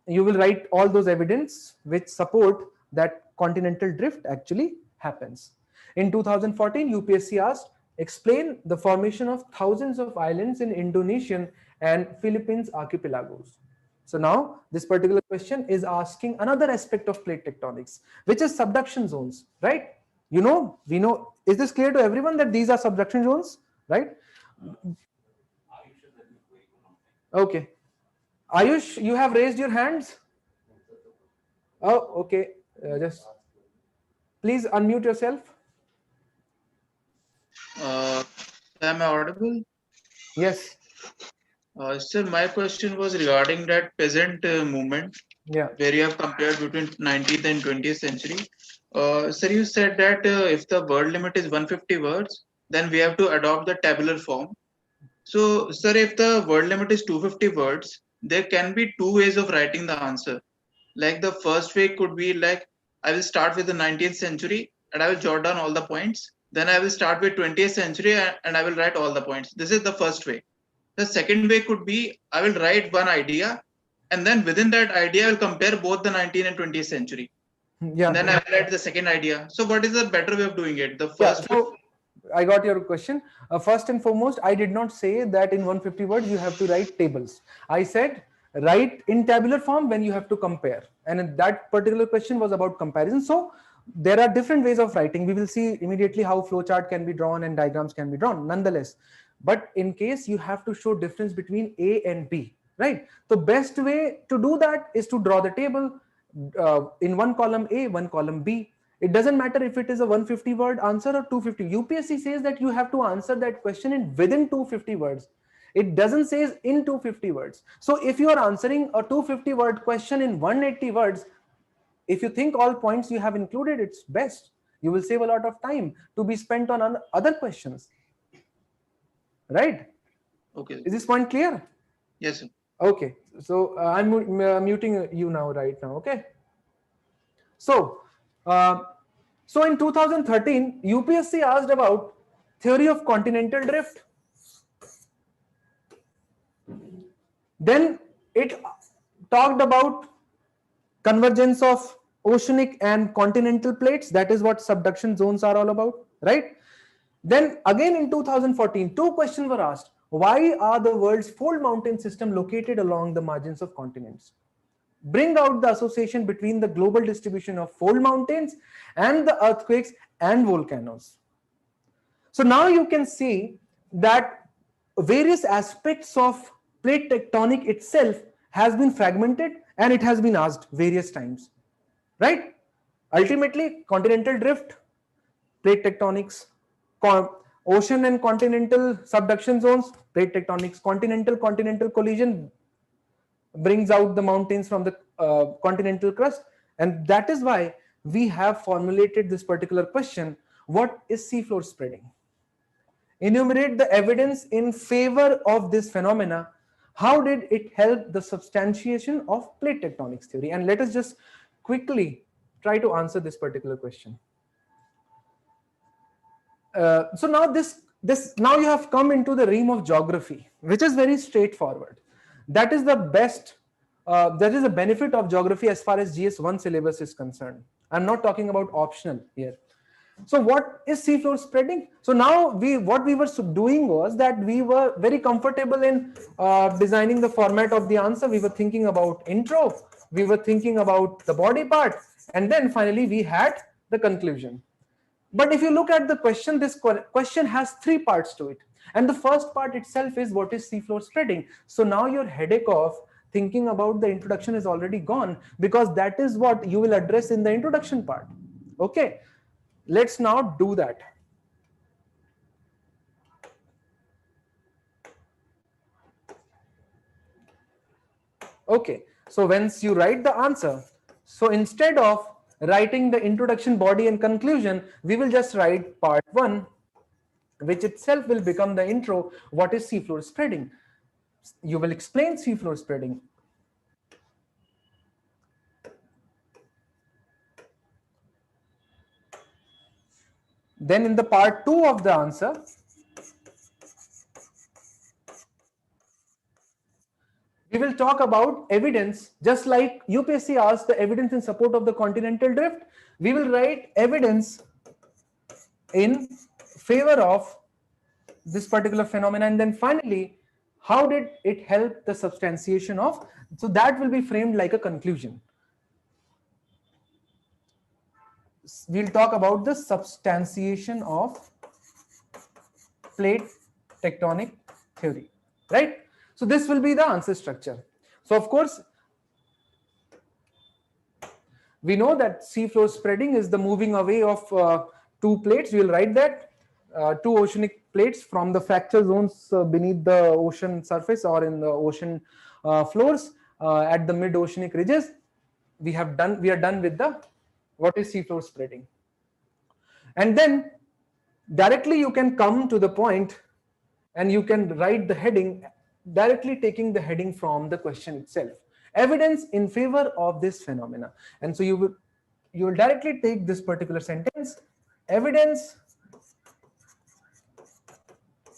You will write all those evidence which support that continental drift actually happens. In 2014, UPSC asked, explain the formation of thousands of islands in Indonesian and Philippines archipelagos. So now this particular question is asking another aspect of plate tectonics, which is subduction zones, right? We know, is this clear to everyone that these are subduction zones, right? Okay. Ayush, you have raised your hands? Oh, okay. Just please unmute yourself. Am I audible? Yes. Sir, my question was regarding that peasant movement, where you have compared between 19th and 20th century. Sir, you said that if the word limit is 150 words, then we have to adopt the tabular form. So, sir, if the word limit is 250 words, there can be two ways of writing the answer. Like the first way could be like, I will start with the 19th century and I will jot down all the points. Then I will start with 20th century and I will write all the points. This is the first way. The second way could be I will write one idea and then within that idea I will compare both the 19th and 20th century. Yeah. And then I will write the second idea. So what is the better way of doing it? The first way? I got your question. First and foremost, I did not say that in 150 words you have to write tables. I said write in tabular form when you have to compare. And that particular question was about comparison. So there are different ways of writing. We will see immediately how flowchart can be drawn and diagrams can be drawn. Nonetheless, but in case you have to show difference between A and B, right? The best way to do that is to draw the table in one column A, one column B. It doesn't matter if it is a 150 word answer or 250. UPSC says that you have to answer that question in within 250 words. It doesn't say in 250 words. So if you are answering a 250 word question in 180 words, if you think all points you have included, it's best. You will save a lot of time to be spent on other questions. Right? Okay. Is this point clear? Yes, sir. Okay. So I'm muting you now, right now. Okay. So, so in 2013, UPSC asked about theory of continental drift. Then it talked about convergence of oceanic and continental plates. That is what subduction zones are all about, right? Then again in 2014, two questions were asked. Why are the world's fold mountain system located along the margins of continents? Bring out the association between the global distribution of fold mountains and the earthquakes and volcanoes. So now you can see that various aspects of plate tectonic itself has been fragmented and it has been asked various times, right? Ultimately, continental drift, plate tectonics, ocean and continental subduction zones, plate tectonics, continental collision brings out the mountains from the continental crust. And that is why we have formulated this particular question: what is seafloor spreading? Enumerate the evidence in favor of this phenomena. How did it help the substantiation of plate tectonics theory? And let us just quickly try to answer this particular question. So now now you have come into the realm of geography, which is very straightforward. That is the best. That is the benefit of geography as far as GS1 syllabus is concerned. I'm not talking about optional here. So what is seafloor spreading? So now what we were doing was that we were very comfortable in designing the format of the answer. We were thinking about intro, we were thinking about the body part, and then finally we had the conclusion. But if you look at the question, this question has 3 parts to it. And the first part itself is what is seafloor spreading. So now your headache of thinking about the introduction is already gone, because that is what you will address in the introduction part. Okay, let's now do that. Okay, so once you write the answer, so instead of writing the introduction, body and conclusion, we will just write part 1, which itself will become the intro. What is seafloor spreading? You will explain seafloor spreading. Then in the part 2 of the answer, we will talk about evidence. Just like UPSC asked the evidence in support of the continental drift, we will write evidence in favor of this particular phenomenon. And then finally, how did it help the substantiation of? So that will be framed like a conclusion. We'll talk about the substantiation of plate tectonic theory, right? So this will be the answer structure. So of course, we know that seafloor spreading is the moving away of 2 plates. We will write that 2 oceanic plates from the fracture zones beneath the ocean surface or in the ocean floors at the mid-oceanic ridges. We are done with the what is seafloor spreading. And then directly you can come to the point and you can write the heading, directly taking the heading from the question itself. Evidence in favor of this phenomena. And so you will directly take this particular sentence, evidence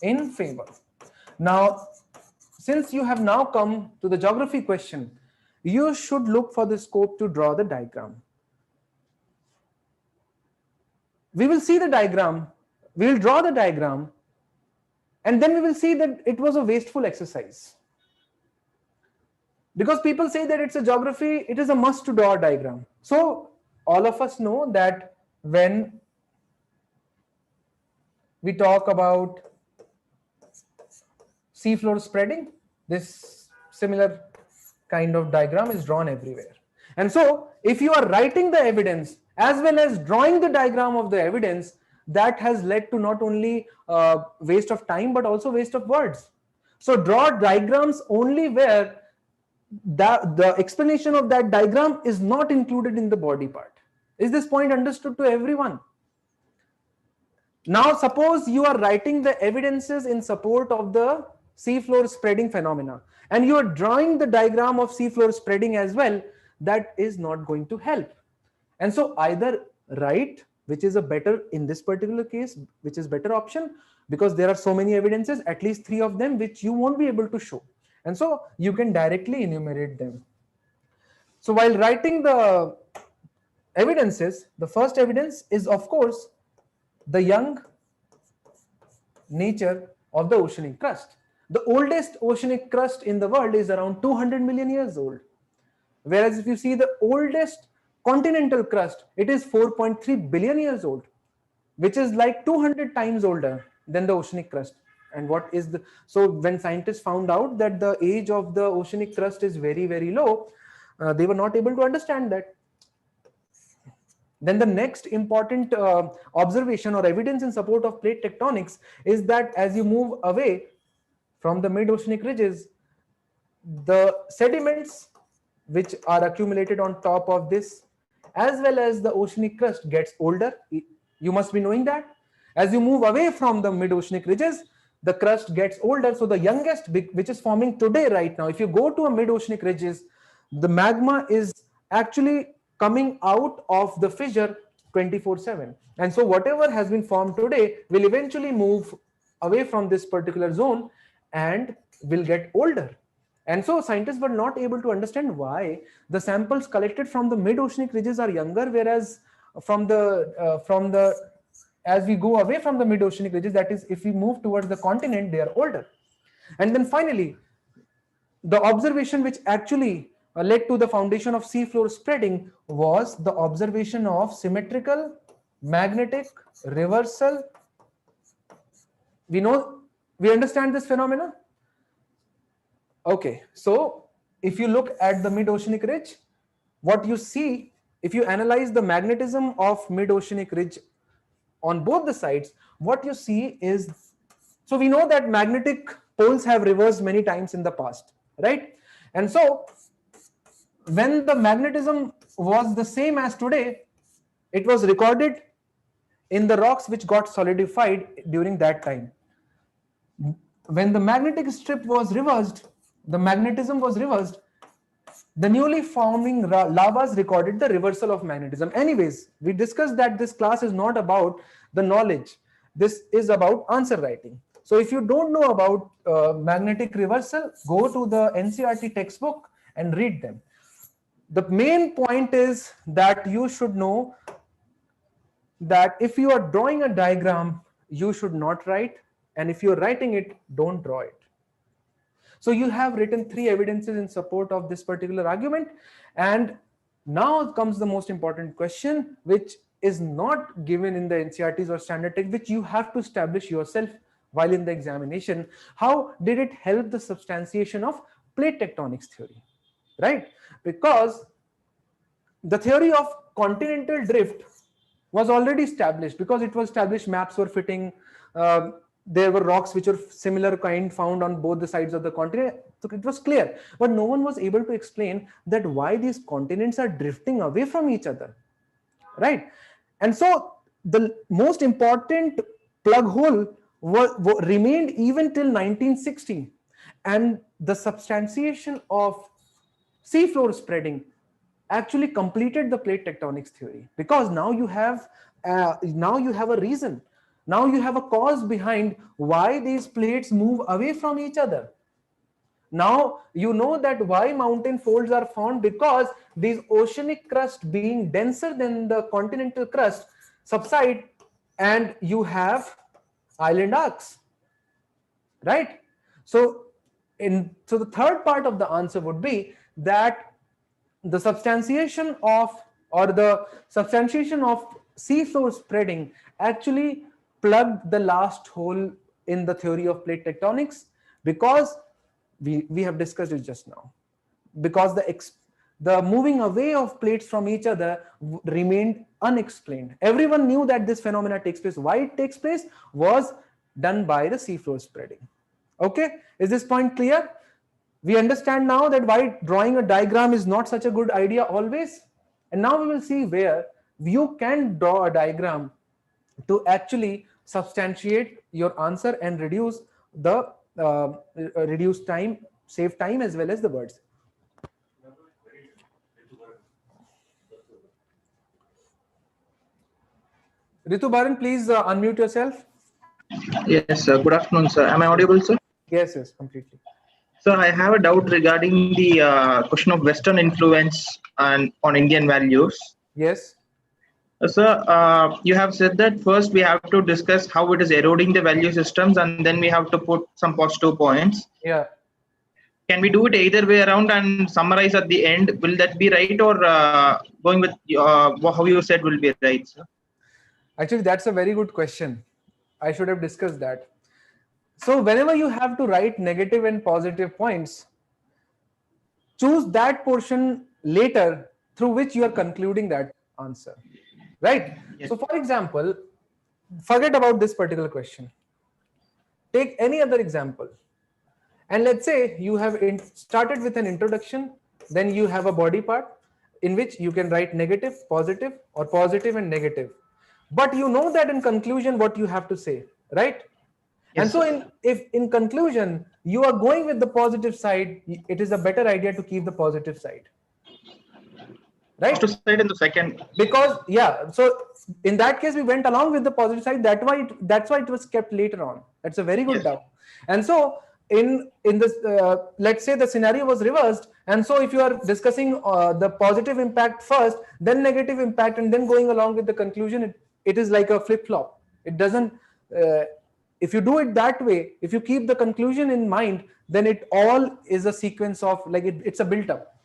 in favor. Now, since you have now come to the geography question, you should look for the scope to draw the diagram. We will see the diagram, we will draw the diagram, and then we will see that it was a wasteful exercise. Because people say that it's a geography, it is a must to draw a diagram. So all of us know that when we talk about seafloor spreading, this similar kind of diagram is drawn everywhere. And so if you are writing the evidence as well as drawing the diagram of the evidence, that has led to not only waste of time but also waste of words. So draw diagrams only where the explanation of that diagram is not included in the body part. Is this point understood to everyone? Now suppose you are writing the evidences in support of the seafloor spreading phenomena and you are drawing the diagram of seafloor spreading as well. That is not going to help. And so either write, which is a better, in this particular case, which is better option, because there are so many evidences, at least 3 of them, which you won't be able to show. And so you can directly enumerate them. So while writing the evidences, the first evidence is, of course, the young nature of the oceanic crust. The oldest oceanic crust in the world is around 200 million years old. Whereas if you see the oldest continental crust, it is 4.3 billion years old, which is like 200 times older than the oceanic crust. And what is the, so when scientists found out that the age of the oceanic crust is very, very low, they were not able to understand that. Then the next important observation or evidence in support of plate tectonics is that as you move away from the mid-oceanic ridges, the sediments which are accumulated on top of this, as well as the oceanic crust, gets older. You must be knowing that. As you move away from the mid-oceanic ridges, the crust gets older. So the youngest, which is forming today right now, if you go to a mid-oceanic ridges, the magma is actually coming out of the fissure 24/7. And so whatever has been formed today will eventually move away from this particular zone and will get older. And so scientists were not able to understand why the samples collected from the mid-oceanic ridges are younger, whereas from the as we go away from the mid-oceanic ridges, that is, if we move towards the continent, they are older. And then finally, the observation which actually led to the foundation of seafloor spreading was the observation of symmetrical, magnetic, reversal. We understand this phenomena? Okay, so if you look at the mid-oceanic ridge, what you see, if you analyze the magnetism of mid-oceanic ridge on both the sides, what you see is, so we know that magnetic poles have reversed many times in the past, right? And so when the magnetism was the same as today, it was recorded in the rocks which got solidified during that time. When the magnetic strip was reversed, the magnetism was reversed, the newly forming lavas recorded the reversal of magnetism. Anyways, we discussed that this class is not about the knowledge. This is about answer writing. So if you don't know about magnetic reversal, go to the NCERT textbook and read them. The main point is that you should know that if you are drawing a diagram, you should not write. And if you're writing it, don't draw it. So you have written 3 evidences in support of this particular argument. And now comes the most important question, which is not given in the NCERTs or standard text, which you have to establish yourself while in the examination. How did it help the substantiation of plate tectonics theory, right? Because the theory of continental drift was already established, because it was established, maps were fitting, there were rocks which were similar kind found on both the sides of the continent. So it was clear, but no one was able to explain that why these continents are drifting away from each other, right? And so the most important plug hole remained even till 1960, and the substantiation of seafloor spreading actually completed the plate tectonics theory, because now you have a reason. Now you have a cause behind why these plates move away from each other. Now you know that why mountain folds are formed, because these oceanic crust being denser than the continental crust subside, and you have island arcs, right? So the third part of the answer would be that the substantiation of seafloor spreading actually plugged the last hole in the theory of plate tectonics, because we have discussed it just now, because the moving away of plates from each other remained unexplained. Everyone knew that this phenomena takes place. Why it takes place was done by the seafloor spreading. Okay, is this point clear? We understand now that why drawing a diagram is not such a good idea always. And now we will see where you can draw a diagram to actually substantiate your answer and reduce time, save time as well as the words. Ritu Baran, please unmute yourself. Yes, sir. Good afternoon, sir. Am I audible, sir? Yes, completely. So I have a doubt regarding the question of Western influence on Indian values. Yes. Sir, you have said that first we have to discuss how it is eroding the value systems, and then we have to put some positive points. Yeah. Can we do it either way around and summarize at the end? Will that be right, or going with how you said will be right, sir? Actually, that's a very good question. I should have discussed that. So whenever you have to write negative and positive points, choose that portion later through which you are concluding that answer, right? Yes. So for example, forget about this particular question. Take any other example. And let's say you have started with an introduction, then you have a body part in which you can write negative, positive, or positive and negative. But you know that in conclusion what you have to say, right? Yes, and so if in conclusion you are going with the positive side, it is a better idea to keep the positive side, right? Positive side in the second. Because yeah, so in that case we went along with the positive side. That's why it was kept later on. That's a very good doubt. And so in this, let's say the scenario was reversed, and so if you are discussing the positive impact first, then negative impact, and then going along with the conclusion, it is like a flip-flop. It doesn't if you do it that way, if you keep the conclusion in mind, then it all is a sequence of like it's a built-up.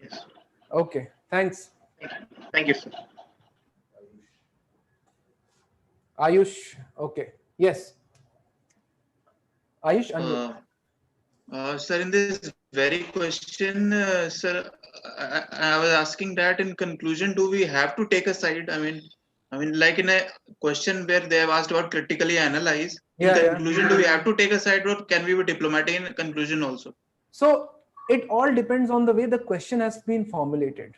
Yes. Okay, thanks. Thank you, sir. Ayush, okay, yes. Ayush, sir, in this very question, sir, I was asking that in conclusion, do we have to take a side? I mean, like in a question where they have asked about critically analyze. In conclusion, do we have to take a side, or can we be diplomatic in conclusion also? So it all depends on the way the question has been formulated.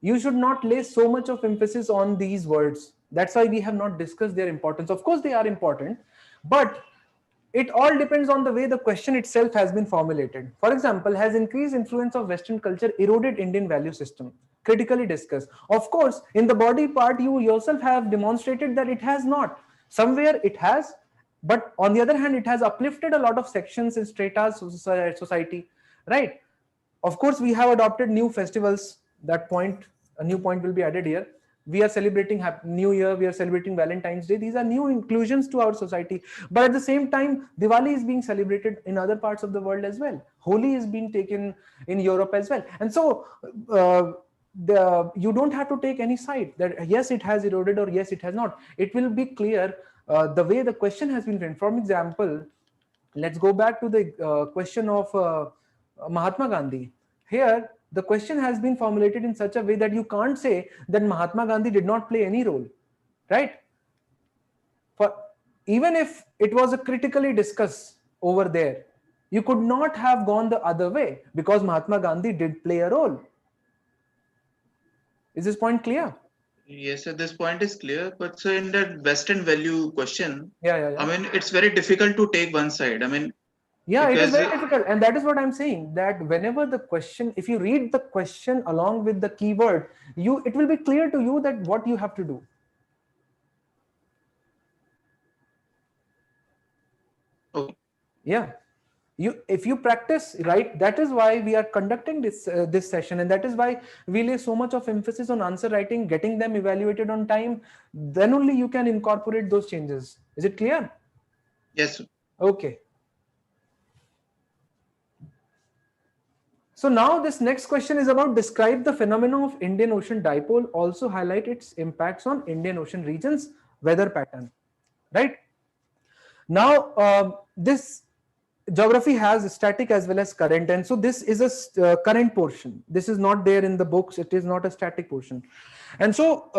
You should not lay so much of emphasis on these words. That's why we have not discussed their importance. Of course, they are important, but it all depends on the way the question itself has been formulated. For example, has increased influence of Western culture eroded Indian value system? Critically discuss. Of course, in the body part, you yourself have demonstrated that it has not. Somewhere it has, but on the other hand, it has uplifted a lot of sections in strata society, right? Of course, we have adopted new festivals. That point, a new point will be added here. We are celebrating New Year, we are celebrating Valentine's Day. These are new inclusions to our society. But at the same time, Diwali is being celebrated in other parts of the world as well. Holi is being taken in Europe as well. And so you don't have to take any side that yes, it has eroded or yes, it has not. It will be clear the way the question has been written. For example, let's go back to the question of Mahatma Gandhi. Here, the question has been formulated in such a way that you can't say that Mahatma Gandhi did not play any role, right? For even if it was a critically discussed over there, you could not have gone the other way because Mahatma Gandhi did play a role. Is this point clear? Yes, sir, this point is clear. But so in that Western value question, yeah. I mean, it's very difficult to take one side. I mean, yeah, it is very difficult. And that is what I'm saying, that whenever the question, if you read the question along with the keyword, it will be clear to you that what you have to do. Okay. Yeah. If you practice, right, that is why we are conducting this session, and that is why we lay so much of emphasis on answer writing, getting them evaluated on time. Then only you can incorporate those changes. Is it clear? Yes. Okay. So now this next question is about describe the phenomena of Indian Ocean dipole, also highlight its impacts on Indian Ocean regions weather pattern, right? Now this geography has static as well as current, and so this is a current portion. This is not there in the books. It is not a static portion. And so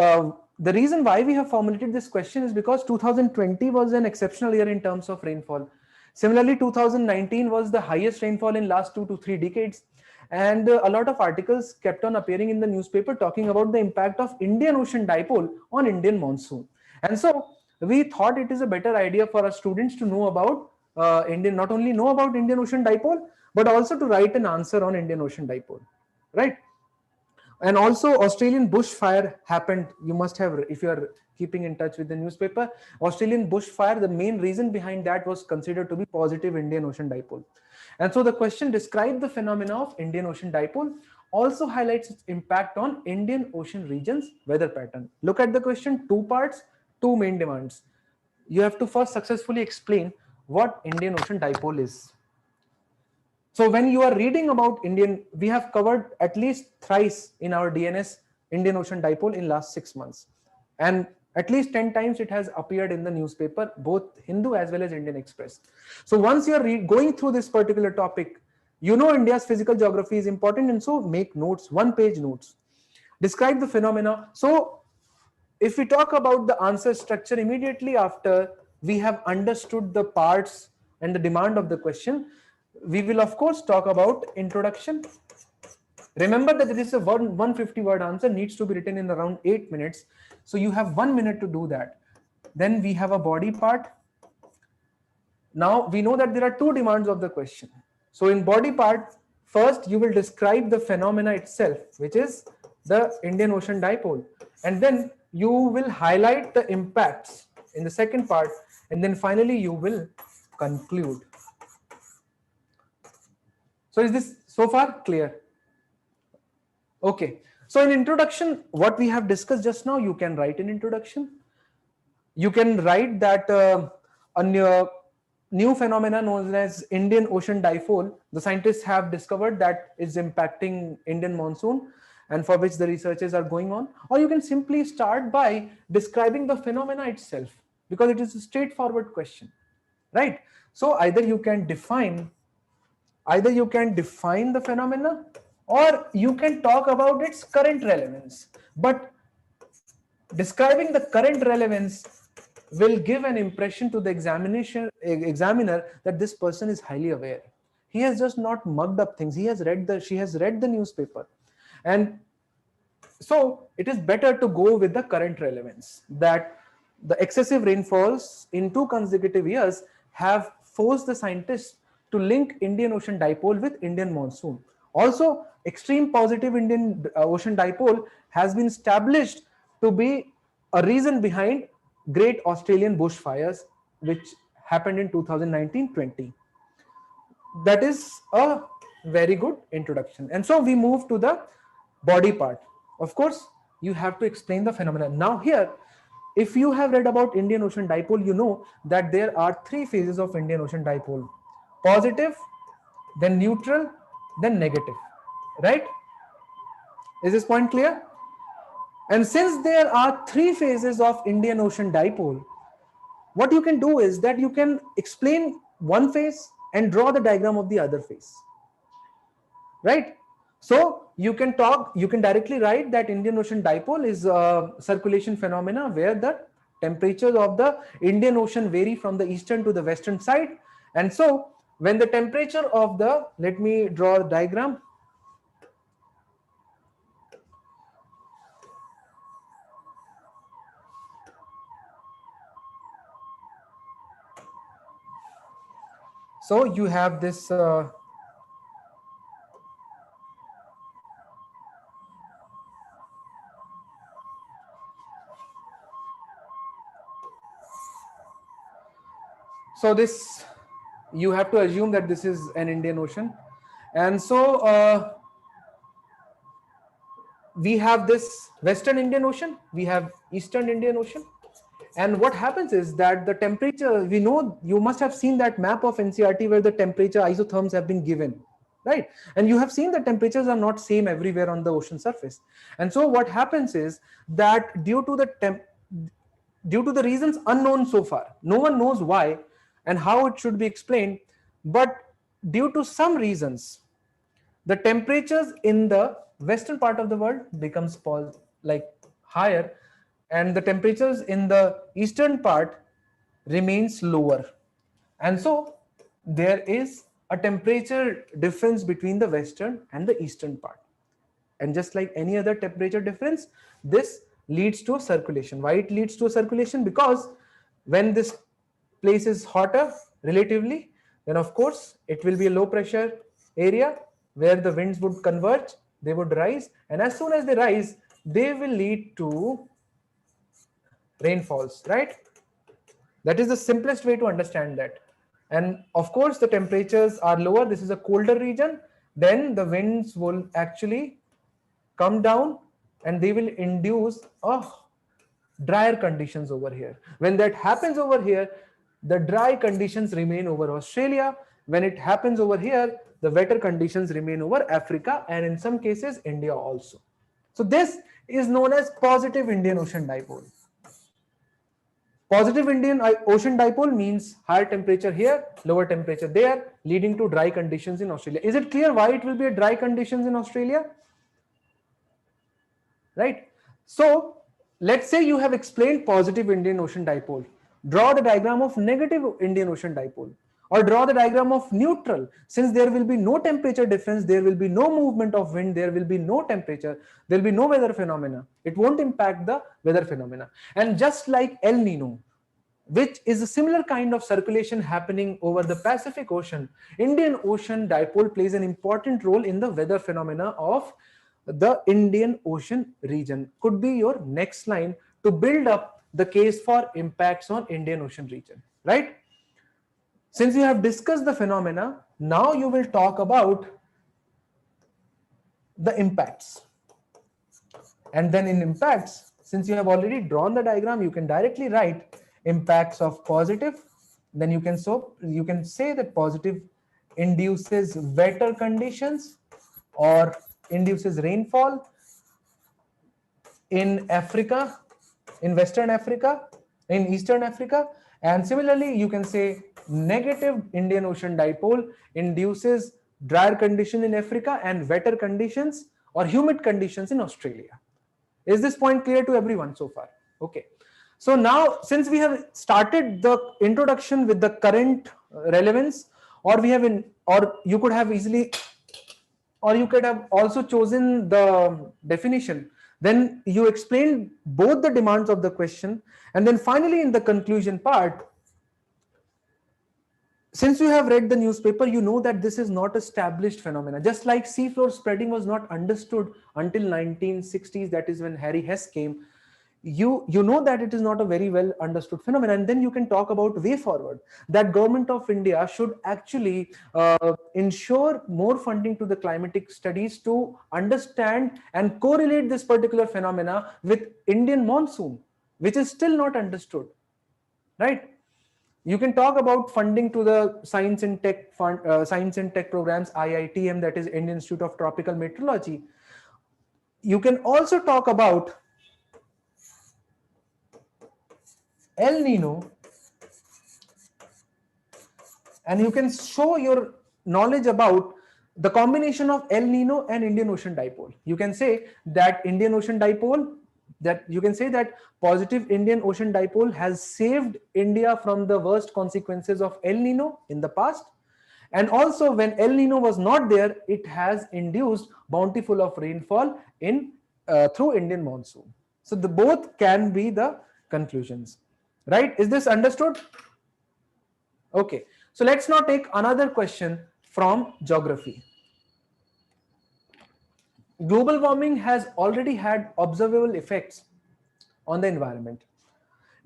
the reason why we have formulated this question is because 2020 was an exceptional year in terms of rainfall. Similarly, 2019 was the highest rainfall in last 2 to 3 decades. And a lot of articles kept on appearing in the newspaper talking about the impact of Indian Ocean dipole on Indian monsoon. And so we thought it is a better idea for our students to know about not only know about Indian Ocean dipole, but also to write an answer on Indian Ocean dipole, right? And also Australian bushfire happened. You must have, if you are keeping in touch with the newspaper, Australian bushfire, the main reason behind that was considered to be positive Indian Ocean dipole. And so the question described the phenomena of Indian Ocean dipole, also highlights its impact on Indian Ocean regions weather pattern. Look at the question, 2 parts, 2 main demands. You have to first successfully explain what Indian Ocean dipole is. So when you are reading about we have covered at least thrice in our DNS Indian Ocean dipole in last 6 months. And at least 10 times it has appeared in the newspaper, both Hindu as well as Indian Express. So once you are going through this particular topic, you know India's physical geography is important, and so make notes, 1-page notes. Describe the phenomena. So if we talk about the answer structure immediately after we have understood the parts and the demand of the question, we will of course talk about introduction. Remember that this is a 150 word answer, needs to be written in around 8 minutes. So you have 1 minute to do that. Then we have a body part. Now we know that there are 2 demands of the question. So in body part, first you will describe the phenomena itself, which is the Indian Ocean dipole, and then you will highlight the impacts in the second part, and then finally you will conclude. So is this so far clear? Okay. So in introduction, what we have discussed just now, you can write in introduction. You can write that a new phenomena known as Indian Ocean dipole, the scientists have discovered that is impacting Indian monsoon, and for which the researches are going on. Or you can simply start by describing the phenomena itself, because it is a straightforward question, right? So either you can define the phenomena, or you can talk about its current relevance. But describing the current relevance will give an impression to the examiner that this person is highly aware. He has just not mugged up things. She has read the newspaper. And so it is better to go with the current relevance, that the excessive rainfalls in 2 consecutive years have forced the scientists to link Indian Ocean dipole with Indian monsoon. Also, extreme positive Indian Ocean dipole has been established to be a reason behind Great Australian bushfires, which happened in 2019-20. That is a very good introduction. And so we move to the body part. Of course, you have to explain the phenomenon. Now here, if you have read about Indian Ocean dipole, you know that there are 3 phases of Indian Ocean dipole: positive, then neutral, then negative, right? Is this point clear? And since there are 3 phases of Indian Ocean dipole, what you can do is that you can explain one phase and draw the diagram of the other phase, right? So you can directly write that Indian Ocean dipole is a circulation phenomena where the temperatures of the Indian Ocean vary from the eastern to the western side. And so when the temperature of the, let me draw a diagram. So you have this so this, you have to assume that this is an Indian Ocean. And so we have this Western Indian Ocean, we have Eastern Indian Ocean. And what happens is that the temperature, we know, you must have seen that map of NCERT where the temperature isotherms have been given, right? And you have seen the temperatures are not same everywhere on the ocean surface. And so what happens is that due to the reasons unknown so far, no one knows why and how it should be explained, but due to some reasons, the temperatures in the western part of the world becomes higher, and the temperatures in the eastern part remains lower. And so there is a temperature difference between the western and the eastern part. And just like any other temperature difference, this leads to a circulation. Why it leads to a circulation? Because when this place is hotter relatively, then of course it will be a low pressure area where the winds would converge, they would rise, and as soon as they rise, they will lead to rainfalls, right? That is the simplest way to understand that. And of course, the temperatures are lower. This is a colder region. Then the winds will actually come down and they will induce drier conditions over here. When that happens over here, the dry conditions remain over Australia. When it happens over here, the wetter conditions remain over Africa, and in some cases, India also. So this is known as positive Indian Ocean dipole. Positive Indian Ocean dipole means higher temperature here, lower temperature there, leading to dry conditions in Australia. Is it clear why it will be a dry conditions in Australia? Right? So let's say you have explained positive Indian Ocean dipole. Draw the diagram of negative Indian Ocean dipole, or draw the diagram of neutral. Since there will be no temperature difference, there will be no movement of wind, there will be no temperature, there will be no weather phenomena. It won't impact the weather phenomena. And just like El Nino, which is a similar kind of circulation happening over the Pacific Ocean, Indian Ocean dipole plays an important role in the weather phenomena of the Indian Ocean region could be your next line to build up the case for impacts on Indian Ocean region, right? Since you have discussed the phenomena, now you will talk about the impacts. And then in impacts, since you have already drawn the diagram, you can directly write impacts of positive. Then you can say that positive induces wetter conditions or induces rainfall in Africa, in Western Africa, in Eastern Africa. And similarly, you can say negative Indian Ocean dipole induces drier condition in Africa and wetter conditions or humid conditions in Australia. Is this point clear to everyone so far? Okay. So now, since we have started the introduction with the current relevance, or we have or you could have easily, or you could have also chosen the definition. Then you explained both the demands of the question, and then finally in the conclusion part, since you have read the newspaper, you know that this is not established phenomena. Just like seafloor spreading was not understood until 1960s, that is when Harry Hess came. You know that it is not a very well understood phenomenon, and then you can talk about way forward that government of India should actually ensure more funding to the climatic studies to understand and correlate this particular phenomena with Indian monsoon, which is still not understood, right? You can talk about funding to the science and tech programs, IITM, that is Indian Institute of Tropical Meteorology. You can also talk about El Nino, and you can show your knowledge about the combination of El Nino and Indian Ocean dipole. You can say that Indian Ocean dipole, that you can say that positive Indian Ocean dipole has saved India from the worst consequences of El Nino in the past. And also when El Nino was not there, it has induced bountiful of rainfall in through Indian monsoon. So the both can be the conclusions, right? Is this understood? Okay, so let's now take another question from geography. Global warming has already had observable effects on the environment.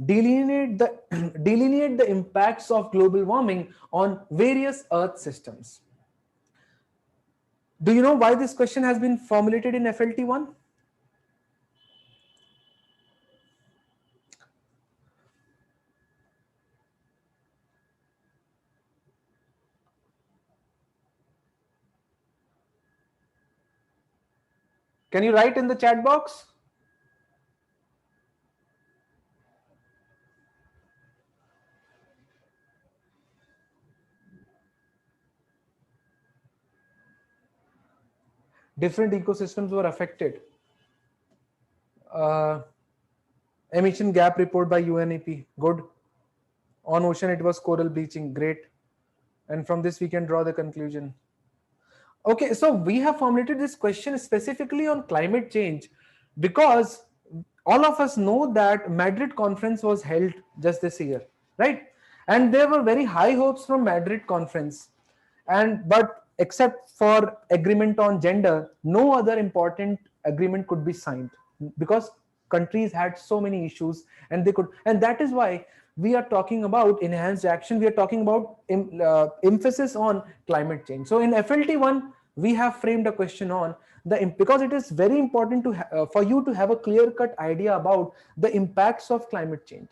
Delineate the impacts of global warming on various Earth systems. Do you know why this question has been formulated in FLT1? Can you write in the chat box? Different ecosystems were affected. Emission gap report by UNEP, good. On ocean, it was coral bleaching, great. And from this, we can draw the conclusion. Okay, so we have formulated this question specifically on climate change because all of us know that Madrid conference was held just this year, right? And there were very high hopes from Madrid conference. But except for agreement on gender, no other important agreement could be signed because countries had so many issues and that is why we are talking about enhanced action. We are talking about emphasis on climate change. So in FLT1, we have framed a question on because it is very important to for you to have a clear-cut idea about the impacts of climate change,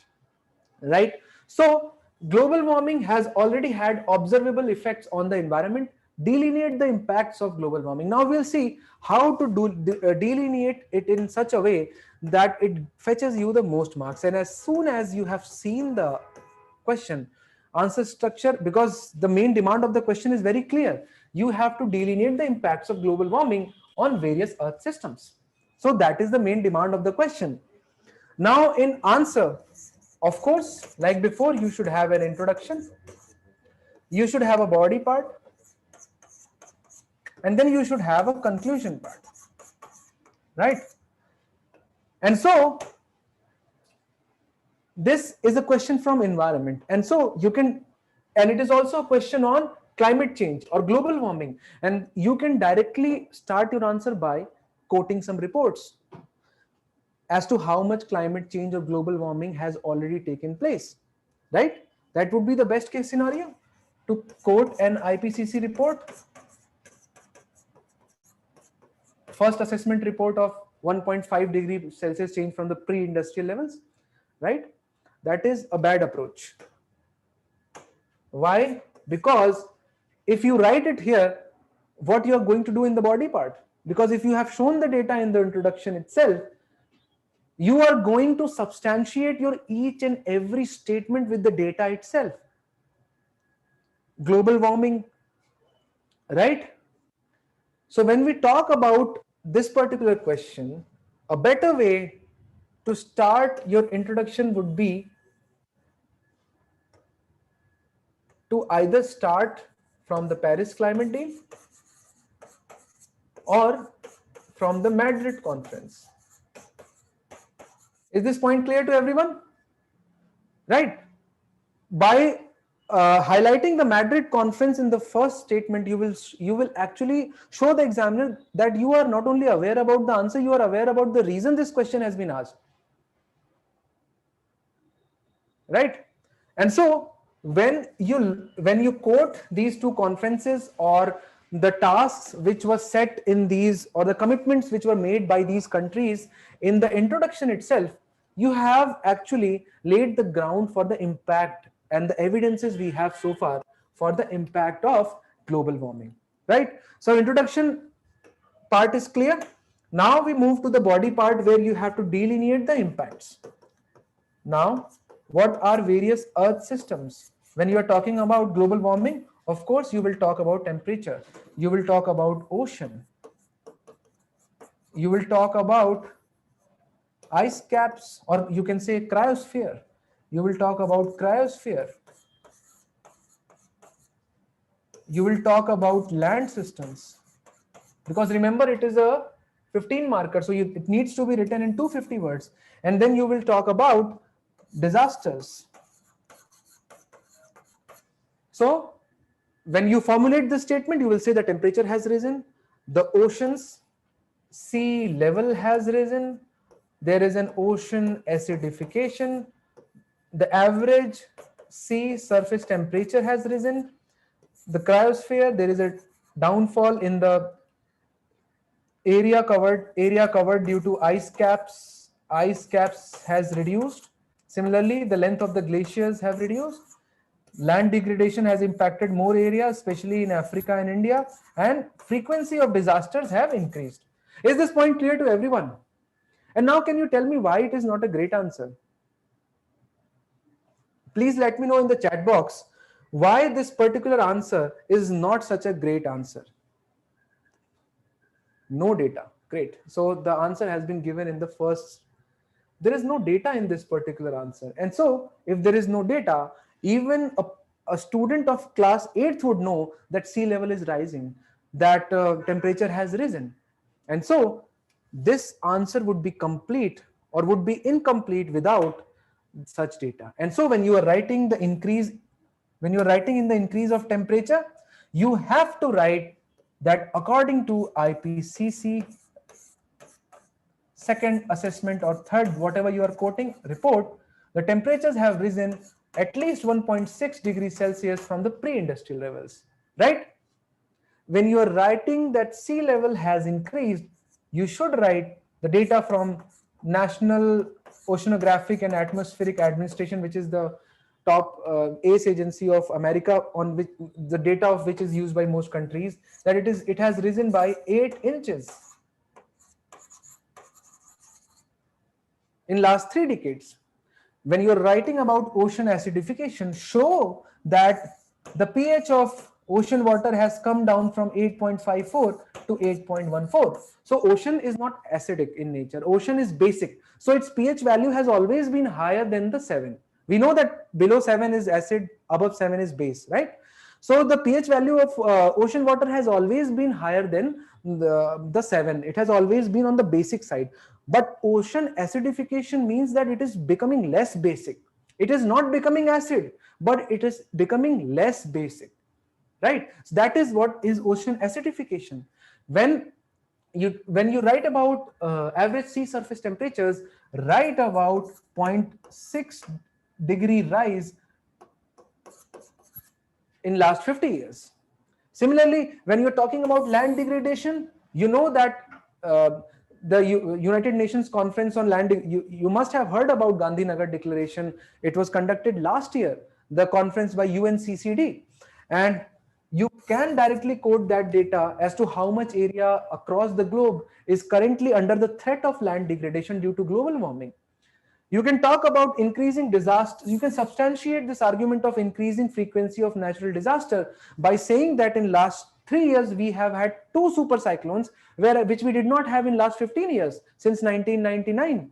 right? So global warming has already had observable effects on the environment. Delineate the impacts of global warming. Now we'll see how to delineate it in such a way that it fetches you the most marks. And as soon as you have seen the question, answer structure, because the main demand of the question is very clear, you have to delineate the impacts of global warming on various Earth systems. So that is the main demand of the question. Now in answer, of course, like before, you should have an introduction, you should have a body part, and then you should have a conclusion part, right? And so this is a question from environment, and so you can, and it is also a question on climate change or global warming, and you can directly start your answer by quoting some reports as to how much climate change or global warming has already taken place, right? That would be the best case scenario, to quote an IPCC report, first assessment report of 1.5 degree Celsius change from the pre-industrial levels, right? That is a bad approach. Why? Because if you write it here, what you are going to do in the body part, because if you have shown the data in the introduction itself, you are going to substantiate your each and every statement with the data itself. Global warming, right? So when we talk about this particular question, a better way to start your introduction would be to either start from the Paris Climate Deal or from the Madrid Conference. Is this point clear to everyone? Right? By highlighting the Madrid Conference in the first statement, you will actually show the examiner that you are not only aware about the answer, you are aware about the reason this question has been asked. Right? And so when you quote these two conferences or the tasks which were set in these, or the commitments which were made by these countries in the introduction itself, you have actually laid the ground for the impact and the evidences we have so far for the impact of global warming, right? So introduction part is clear. Now we move to the body part where you have to delineate the impacts. Now, what are various earth systems? When you are talking about global warming, of course, you will talk about temperature. You will talk about ocean. You will talk about ice caps, or you can say cryosphere. You will talk about cryosphere. You will talk about land systems. Because remember, it is a 15 marker, so it needs to be written in 250 words. And then you will talk about disasters. So when you formulate the statement, you will say the temperature has risen, the ocean's sea level has risen, there is an ocean acidification, the average sea surface temperature has risen, the cryosphere, there is a downfall in the area covered due to ice caps has reduced. Similarly, the length of the glaciers have reduced. Land degradation has impacted more areas, especially in Africa and India, and frequency of disasters have increased. Is this point clear to everyone? And now can you tell me why it is not a great answer? Please let me know in the chat box why this particular answer is not such a great answer. No data. Great. So the answer has been given in the first. There is no data in this particular answer. And so if there is no data, even a student of class 8th would know that sea level is rising, that temperature has risen. And so this answer would be complete or would be incomplete without such data. And so when you are writing the increase, when you are writing in the increase of temperature, you have to write that according to IPCC second assessment or third, whatever you are quoting, report, the temperatures have risen at least 1.6 degrees Celsius from the pre-industrial levels, right? When you are writing that sea level has increased, you should write the data from National Oceanographic and Atmospheric Administration, which is the top ACE agency of America, on which the data of which is used by most countries, that it has risen by 8 inches in last 3 decades. When you are writing about ocean acidification, show that the pH of ocean water has come down from 8.54 to 8.14. So ocean is not acidic in nature. Ocean is basic. So its pH value has always been higher than the 7. We know that below 7 is acid, above 7 is base, right? So the pH value of ocean water has always been higher than the 7. It has always been on the basic side. But ocean acidification means that it is becoming less basic. It is not becoming acid, but it is becoming less basic, right? So that is what is ocean acidification. When when you write about average sea surface temperatures, write about 0.6 degree rise in last 50 years. Similarly, when you're talking about land degradation, you know that the United Nations Conference on Land, you must have heard about Gandhinagar Declaration. It was conducted last year, the conference by UNCCD. And you can directly quote that data as to how much area across the globe is currently under the threat of land degradation due to global warming. You can talk about increasing disasters. You can substantiate this argument of increasing frequency of natural disaster by saying that in last 3 years we have had 2 super cyclones, which we did not have in last 15 years since 1999.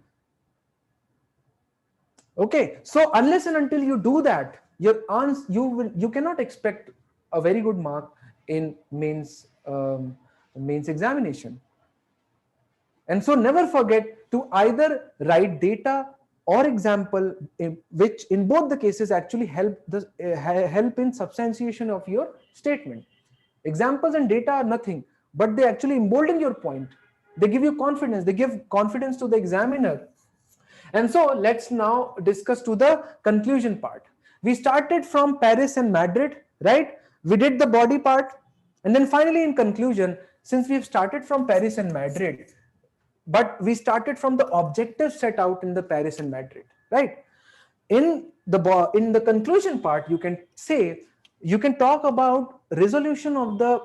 Okay, so unless and until you do that, you cannot expect a very good mark in mains examination. And so never forget to either write data or example, which in both the cases actually help in substantiation of your statement. Examples and data are nothing, but they actually embolden your point. They give you confidence. They give confidence to the examiner. And so let's now discuss to the conclusion part. We started from Paris and Madrid, right? We did the body part. And then finally in conclusion, since we've started from Paris and Madrid, but we started from the objectives set out in the Paris and Madrid, right? In the conclusion part, you can talk about resolution of the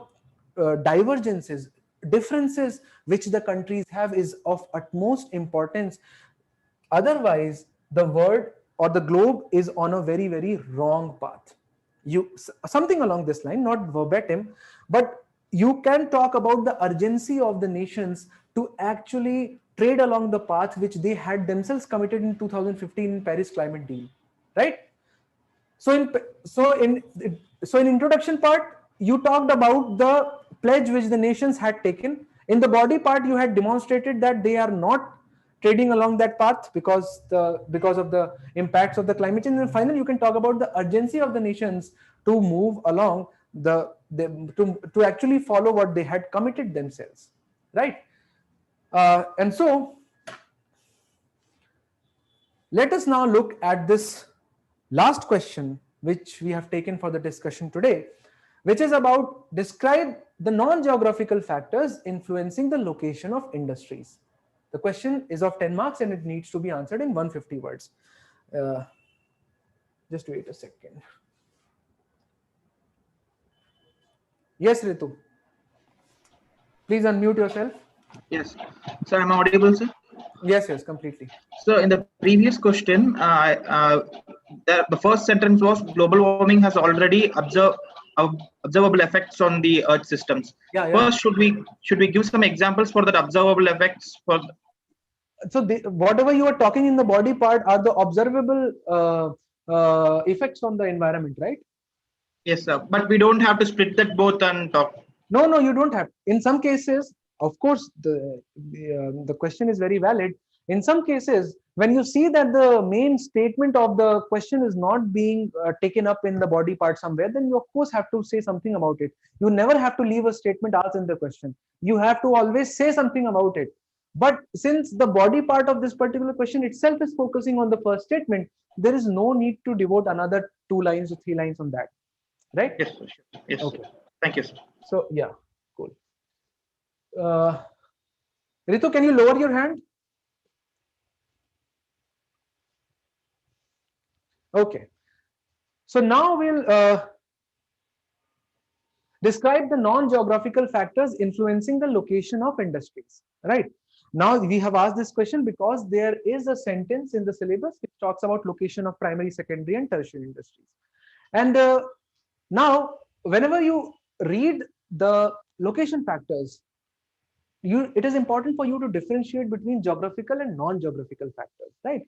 divergences, differences which the countries have is of utmost importance. Otherwise, the world or the globe is on a very, very wrong path. Something along this line, not verbatim, but you can talk about the urgency of the nations to actually trade along the path which they had themselves committed in 2015 in Paris Climate Deal, right? So in introduction part, you talked about the pledge which the nations had taken. In the body part, you had demonstrated that they are not trading along that path because of the impacts of the climate change. And finally, you can talk about the urgency of the nations to move along to actually follow what they had committed themselves, right? And so let us now look at this last question which we have taken for the discussion today, which is about describe the non-geographical factors influencing the location of industries. The question is of 10 marks and it needs to be answered in 150 words. Just wait a second. Yes, Ritu. Please unmute yourself. Yes. So am I audible, sir? Yes, completely. So in the previous question, the first sentence was global warming has already observable effects on the Earth systems. Yeah. First, should we give some examples for that observable effects for? So whatever you are talking in the body part are the observable effects on the environment, right? Yes, sir. But we don't have to split that both and talk. No, you don't have. In some cases, of course, the question is very valid. In some cases, when you see that the main statement of the question is not being taken up in the body part somewhere, then you of course have to say something about it. You never have to leave a statement asked in the question. You have to always say something about it. But since the body part of this particular question itself is focusing on the first statement, there is no need to devote another 2 lines or 3 lines on that, right? Yes, sir. Yes. Okay. Sir. Thank you, sir. So yeah, cool. Ritu, can you lower your hand? Okay. So now we'll describe the non-geographical factors influencing the location of industries, right? Now we have asked this question because there is a sentence in the syllabus which talks about location of primary, secondary and tertiary industries. And now whenever you read the location factors, it is important for you to differentiate between geographical and non-geographical factors, right?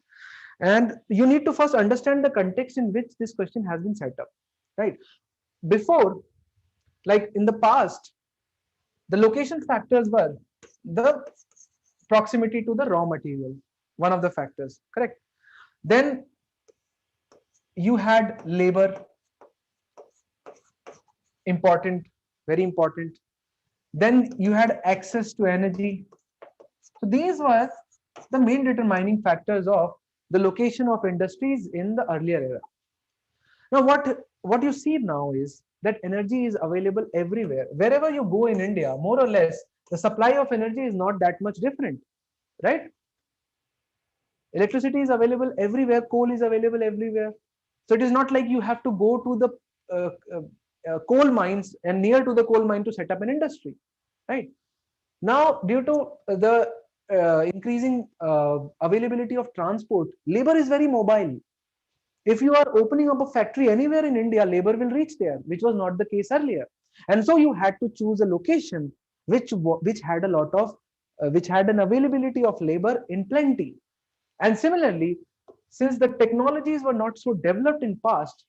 And you need to first understand the context in which this question has been set up, right? Before, like in the past, the location factors were the proximity to the raw material, one of the factors, correct? Then you had labor, important, very important. Then you had access to energy. So these were the main determining factors of the location of industries in the earlier era. Now, what you see now is that energy is available everywhere. Wherever you go in India, more or less, the supply of energy is not that much different, right? Electricity is available everywhere, coal is available everywhere. So it is not like you have to go to the coal mines and near to the coal mine to set up an industry, right? Now, due to the increasing availability of transport, labor is very mobile. If you are opening up a factory anywhere in India, labor will reach there, which was not the case earlier. And so you had to choose a location which had a lot of which had an availability of labor in plenty. And similarly, since the technologies were not so developed in past,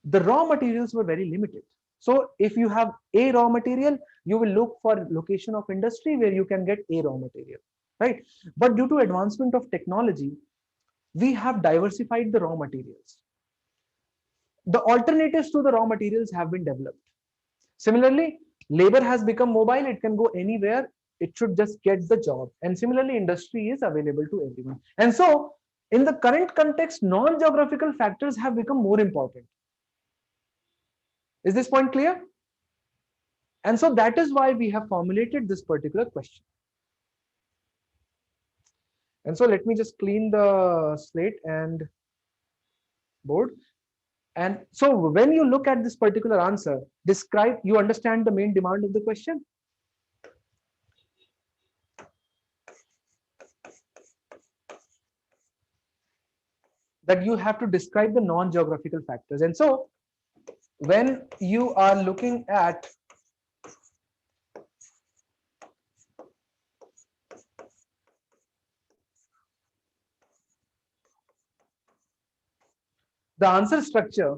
the raw materials were very limited. So if you have a raw material, you will look for location of industry where you can get a raw material, right? But due to advancement of technology, we have diversified the raw materials. The alternatives to the raw materials have been developed. Similarly, labor has become mobile, it can go anywhere, it should just get the job. And similarly, industry is available to everyone. And so, in the current context, non-geographical factors have become more important. Is this point clear? And so that is why we have formulated this particular question. And so let me just clean the slate and board. And so when you look at this particular answer, you understand the main demand of the question? That you have to describe the non-geographical factors. And so when you are looking at the answer structure,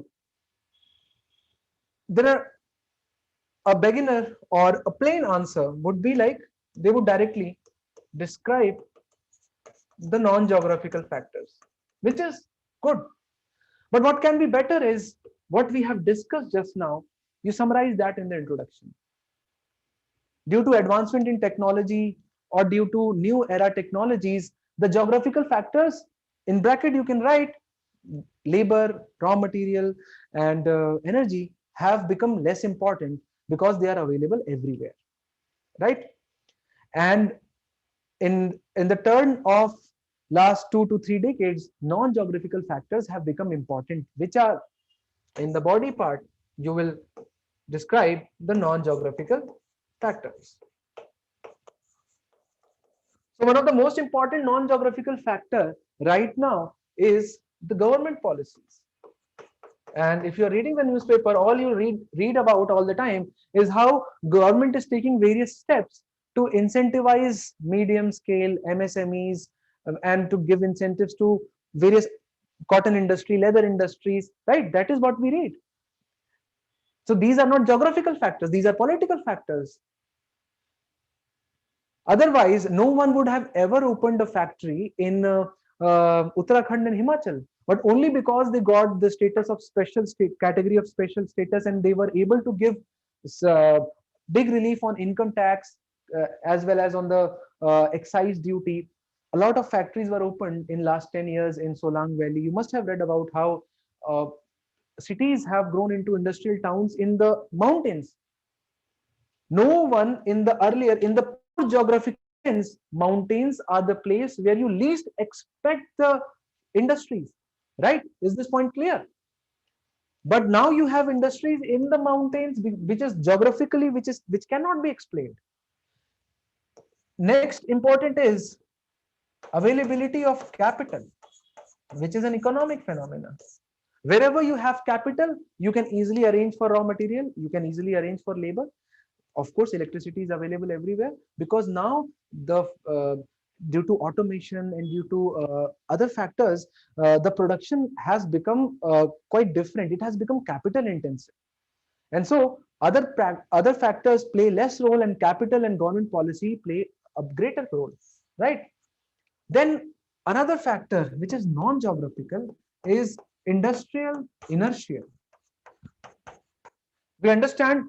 there are a beginner or a plain answer would be like they would directly describe the non-geographical factors, which is good. But what can be better is what we have discussed just now, you summarize that in the introduction. Due to advancement in technology or due to new era technologies, the geographical factors in bracket you can write labor, raw material, and energy have become less important because they are available everywhere, right? And in the turn of last 2 to 3 decades, non-geographical factors have become important, which are in the body part. You will describe the non-geographical factors. So one of the most important non-geographical factor right now is the government policies. And if you're reading the newspaper, all you read about all the time is how government is taking various steps to incentivize medium scale MSMEs and to give incentives to various cotton industry, leather industries, right? That is what we read. So these are not geographical factors, these are political factors. Otherwise, no one would have ever opened a factory in Uttarakhand and Himachal, but only because they got the status of special state category of special status, and they were able to give big relief on income tax as well as on the excise duty. A lot of factories were opened in last 10 years in Solang Valley. You must have read about how cities have grown into industrial towns in the mountains. No one in the earlier, in the poor geographic sense, mountains are the place where you least expect the industries, right? Is this point clear? But now you have industries in the mountains, which is geographically, which cannot be explained. Next important is availability of capital, which is an economic phenomenon. Wherever you have capital, you can easily arrange for raw material, you can easily arrange for labor. Of course, electricity is available everywhere because now the due to automation and due to other factors, the production has become quite different. It has become capital intensive, and so other factors play less role, and capital and government policy play a greater role, right? Then another factor which is non-geographical is industrial inertia. We understand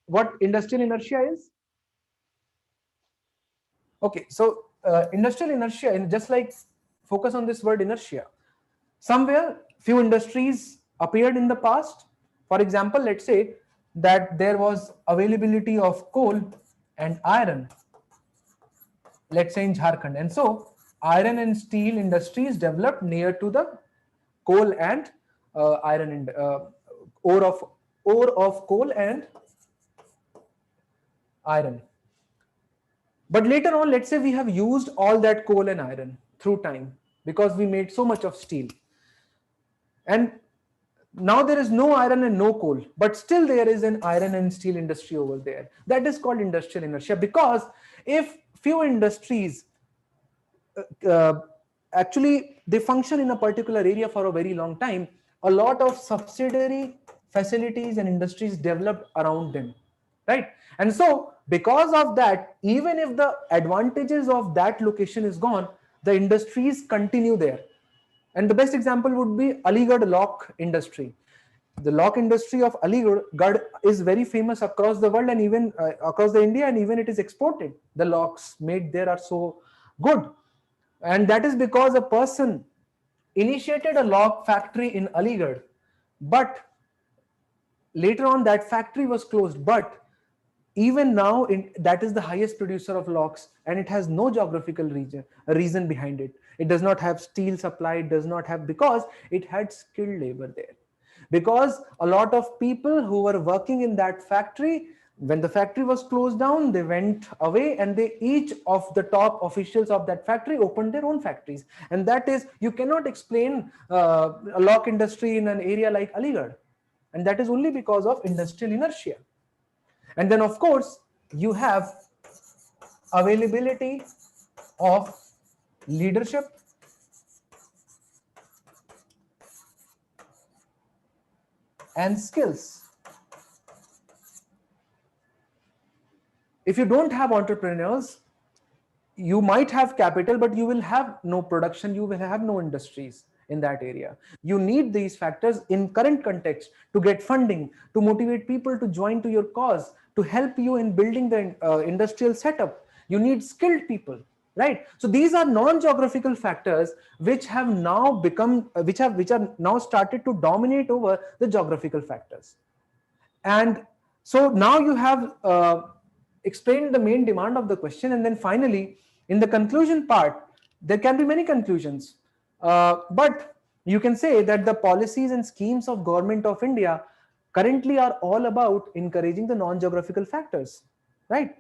what industrial inertia is. Okay, so industrial inertia, and just like focus on this word inertia. Somewhere few industries appeared in the past. For example, let's say that there was availability of coal and iron, let's say in Jharkhand. And so iron and steel industries developed near to the coal and ore of coal and iron. But later on, let's say we have used all that coal and iron through time because we made so much of steel. And now there is no iron and no coal, but still there is an iron and steel industry over there. That is called industrial inertia, because if few industries actually they function in a particular area for a very long time, a lot of subsidiary facilities and industries developed around them, right? And so because of that, even if the advantages of that location is gone, the industries continue there. And the best example would be Aligarh lock industry. The lock industry of Aligarh is very famous across the world and even across the India, and even it is exported. The locks made there are so good. And that is because a person initiated a lock factory in Aligarh, but later on that factory was closed. But even now that is the highest producer of locks, and it has no geographical reason behind it. It does not have steel supply, it does not have, because it had skilled labor there. Because a lot of people who were working in that factory, when the factory was closed down, they went away, and each of the top officials of that factory opened their own factories. And that is, you cannot explain a lock industry in an area like Aligarh, and that is only because of industrial inertia. And then of course you have availability of leadership, and skills. If you don't have entrepreneurs, you might have capital, but you will have no production, you will have no industries in that area. You need these factors in current context to get funding, to motivate people to join to your cause, to help you in building the industrial setup. You need skilled people, right? So these are non-geographical factors which have now become, which are now started to dominate over the geographical factors. And so now you have explained the main demand of the question, and then finally in the conclusion part there can be many conclusions, but you can say that the policies and schemes of Government of India currently are all about encouraging the non-geographical factors, right?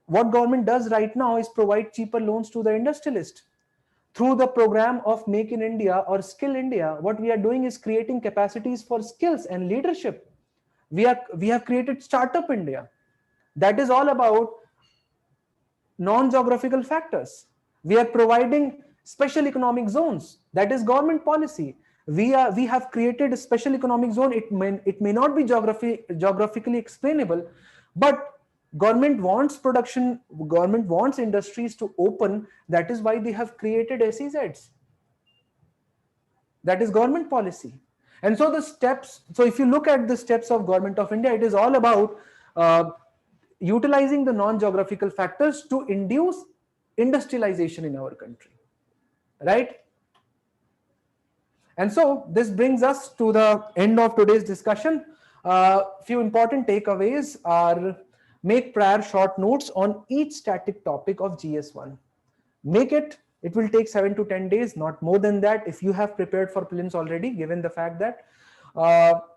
What government does right now is provide cheaper loans to the industrialist. Through the program of Make in India or Skill India, what we are doing is creating capacities for skills and leadership. We have created Startup India. That is all about non-geographical factors. We are providing special economic zones. That is government policy. We have created a special economic zone. It may not be geographically explainable, but government wants production, government wants industries to open. That is why they have created SEZs. That is government policy. And so the steps, so if you look at the steps of Government of India, it is all about utilizing the non-geographical factors to induce industrialization in our country, right? And so this brings us to the end of today's discussion. Few important takeaways are: make prior short notes on each static topic of GS1. Make it will take 7 to 10 days, not more than that, if you have prepared for prelims already, given the fact that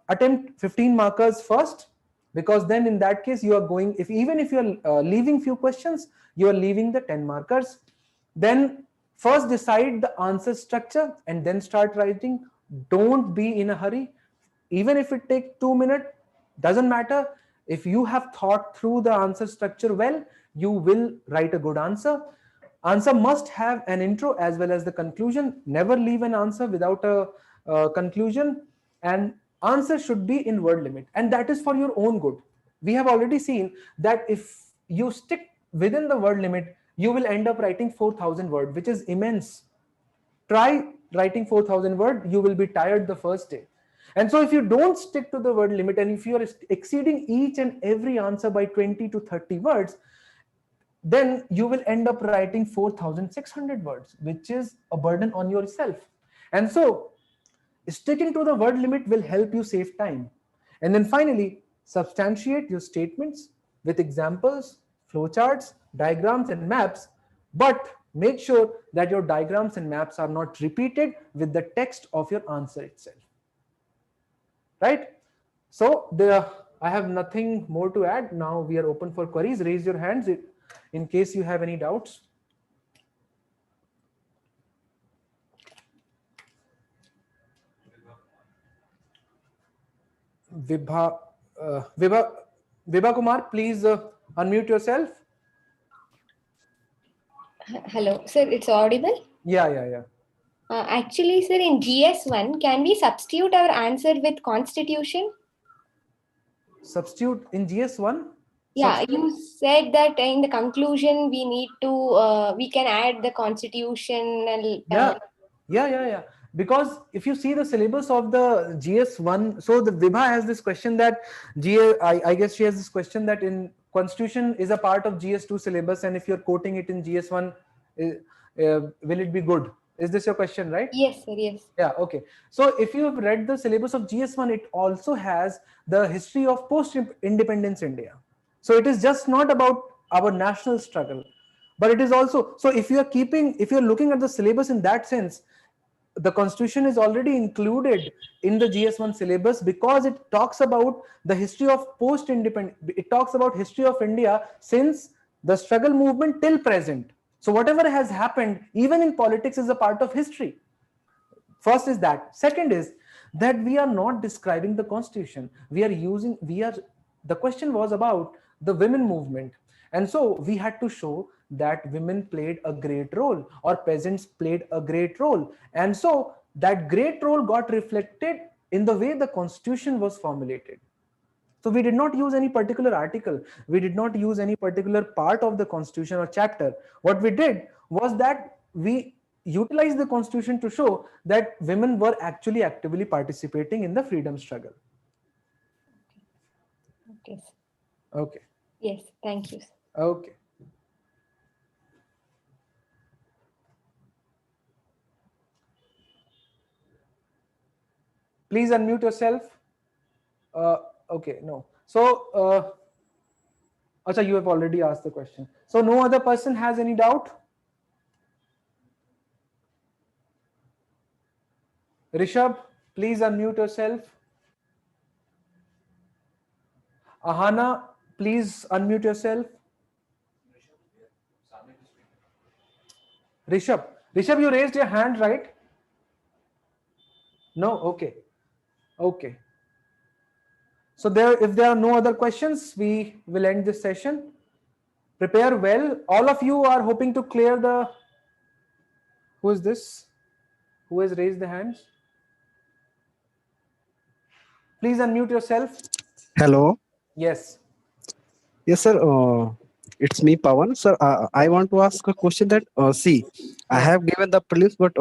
attempt 15 markers first, because then in that case you are going, even if you are leaving few questions, you are leaving the 10 markers. Then first decide the answer structure and then start writing. Don't be in a hurry. Even if it takes 2 minutes, doesn't matter. If you have thought through the answer structure well, you will write a good answer. Answer must have an intro as well as the conclusion. Never leave an answer without a conclusion. And answer should be in word limit, and that is for your own good. We have already seen that if you stick within the word limit, you will end up writing 4,000 words, which is immense. Try writing 4,000 words, you will be tired the first day. And so if you don't stick to the word limit, and if you are exceeding each and every answer by 20 to 30 words, then you will end up writing 4,600 words, which is a burden on yourself. And so sticking to the word limit will help you save time. And then finally, substantiate your statements with examples, flowcharts, diagrams, and maps, but make sure that your diagrams and maps are not repeated with the text of your answer itself. Right? So I have nothing more to add. Now we are open for queries. Raise your hands in case you have any doubts. Vibha Kumar, please unmute yourself. Hello, sir, it's audible? Yeah. Actually, sir, in GS1, can we substitute our answer with constitution? Substitute in GS1? Yeah, Substitute? you said that in the conclusion, we need to, we can add the constitutional. Yeah. Because if you see the syllabus of the GS1, so the Vibha has this question that I guess she has this question that in constitution is a part of GS2 syllabus, and if you're quoting it in GS1, will it be good? Is this your question, right? Yes, sir, yes. Yeah, okay. So if you have read the syllabus of GS1, it also has the history of post-independence India. So it is just not about our national struggle, but it is also, so if you're looking at the syllabus in that sense, the constitution is already included in the GS1 syllabus because it talks about the history of post-independence. It talks about history of India since the struggle movement till present. So whatever has happened, even in politics, is a part of history. First is that. Second is that we are not describing the constitution. The question was about the women movement. And so we had to show that women played a great role, or peasants played a great role. And so that great role got reflected in the way the constitution was formulated. So we did not use any particular article. We did not use any particular part of the constitution or chapter. What we did was that we utilized the constitution to show that women were actually actively participating in the freedom struggle. Okay. Okay. Yes, thank you. Okay. Please unmute yourself. Okay, no. So, Acha, you have already asked the question. So no other person has any doubt? Rishabh, please unmute yourself. Ahana, please unmute yourself. Rishabh, you raised your hand, right? No? Okay. Okay. So if there are no other questions, we will end this session. Prepare well. All of you are hoping to clear the... Who is this? Who has raised the hands? Please unmute yourself. Hello. Yes. Yes, sir. It's me, Pawan. Sir, I want to ask a question that, I have given the prelims, but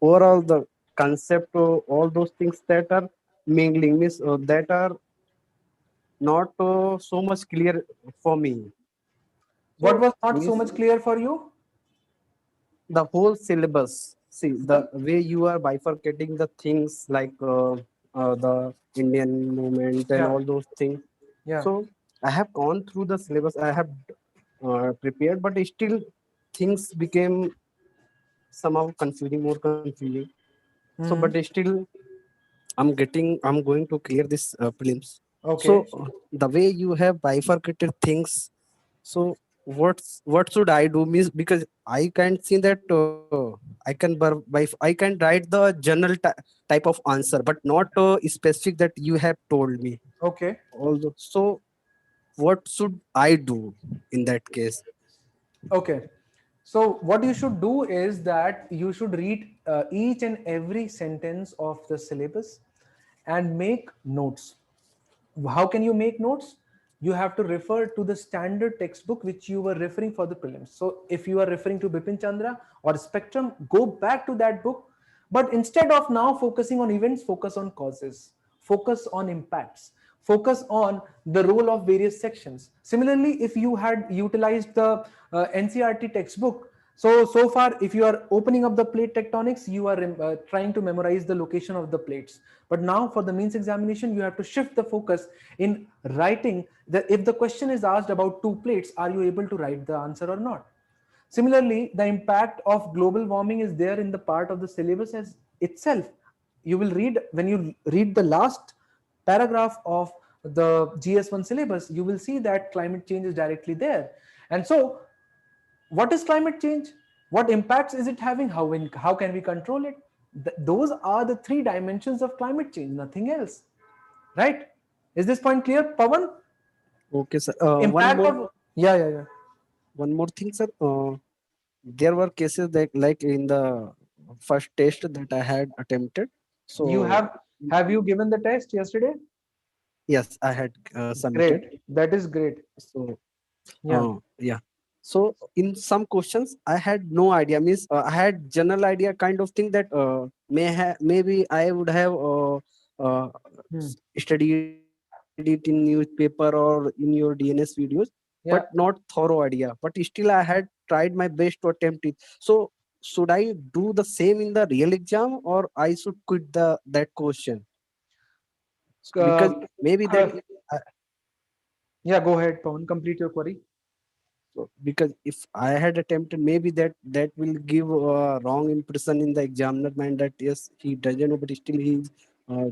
overall the concept, all those things that are mingling, means that are not so much clear for me. What was not so much clear for you? The whole syllabus. See, the way you are bifurcating the things like the Indian movement and all those things. Yeah. So I have gone through the syllabus. I have prepared, but still things became somehow confusing, more confusing. So, but still, I'm going to clear this prelims. Okay. So the way you have bifurcated things, so what should I do? Means because I can't see that I can write the general type of answer, but not specific that you have told me. Okay. Although, so what should I do in that case? Okay. So what you should do is that you should read each and every sentence of the syllabus and make notes. How can you make notes? You have to refer to the standard textbook which you were referring for the prelims. So if you are referring to Bipin Chandra or Spectrum, go back to that book. But instead of now focusing on events, focus on causes, focus on impacts, focus on the role of various sections. Similarly, if you had utilized the NCERT textbook, so far, if you are opening up the plate tectonics, you are trying to memorize the location of the plates. But now for the means examination, you have to shift the focus in writing that if the question is asked about two plates, are you able to write the answer or not? Similarly, the impact of global warming is there in the part of the syllabus as itself. You will read, when you read the last paragraph of the GS1 syllabus, you will see that climate change is directly there. And so, what is climate change? What impacts is it having? How can we control it? Those are the three dimensions of climate change, nothing else. Right? Is this point clear, Pawan? Okay, sir. Impact of, yeah. One more thing, sir. There were cases that, like in the first test that I had attempted. You So, have you given the test yesterday? yes, I had submitted. Great. That is great. So, Yeah. yeah. So, in some questions, I had no idea. Means I had general idea, kind of thing that maybe I would have studied it in newspaper or in your DNS videos, but not thorough idea. But still, I had tried my best to attempt it. So, should I do the same in the real exam, or I should quit the that question? Because maybe that uh, Yeah, go ahead, Pawan. Complete your query. so because if I had attempted, maybe that will give a wrong impression in the examiner mind that yes, he doesn't know, but still he's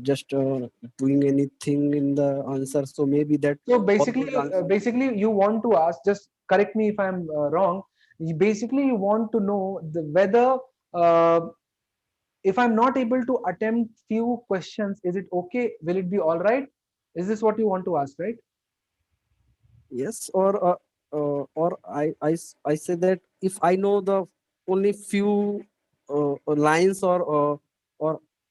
just doing anything in the answer. So maybe that So all those answers. basically, you want to ask. Just correct me if I'm wrong. Basically, you want to know whether if I'm not able to attempt few questions, is it okay? Will it be all right? Is this what you want to ask, right? Yes, or I say that if I know the only few lines or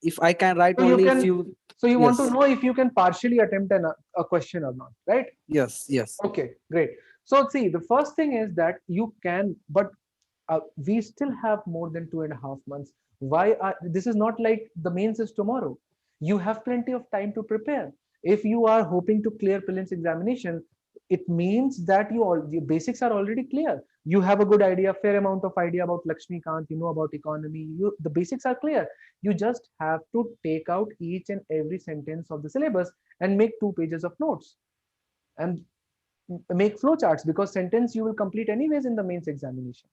if I can write So you only can. few. So you want to Yes, know if you can partially attempt a question or not, right? yes. Okay, great. So see, the first thing is that you can, but we still have more than 2.5 months. Why are, this is not like the mains is tomorrow. You have plenty of time to prepare. If you are hoping to clear prelims examination, it means that your basics are already clear. You have a good idea, fair amount of idea about Lakshmikant, you know about economy, the basics are clear. You just have to take out each and every sentence of the syllabus and make 2 pages of notes and make flowcharts, because sentence you will complete anyways in the mains examination,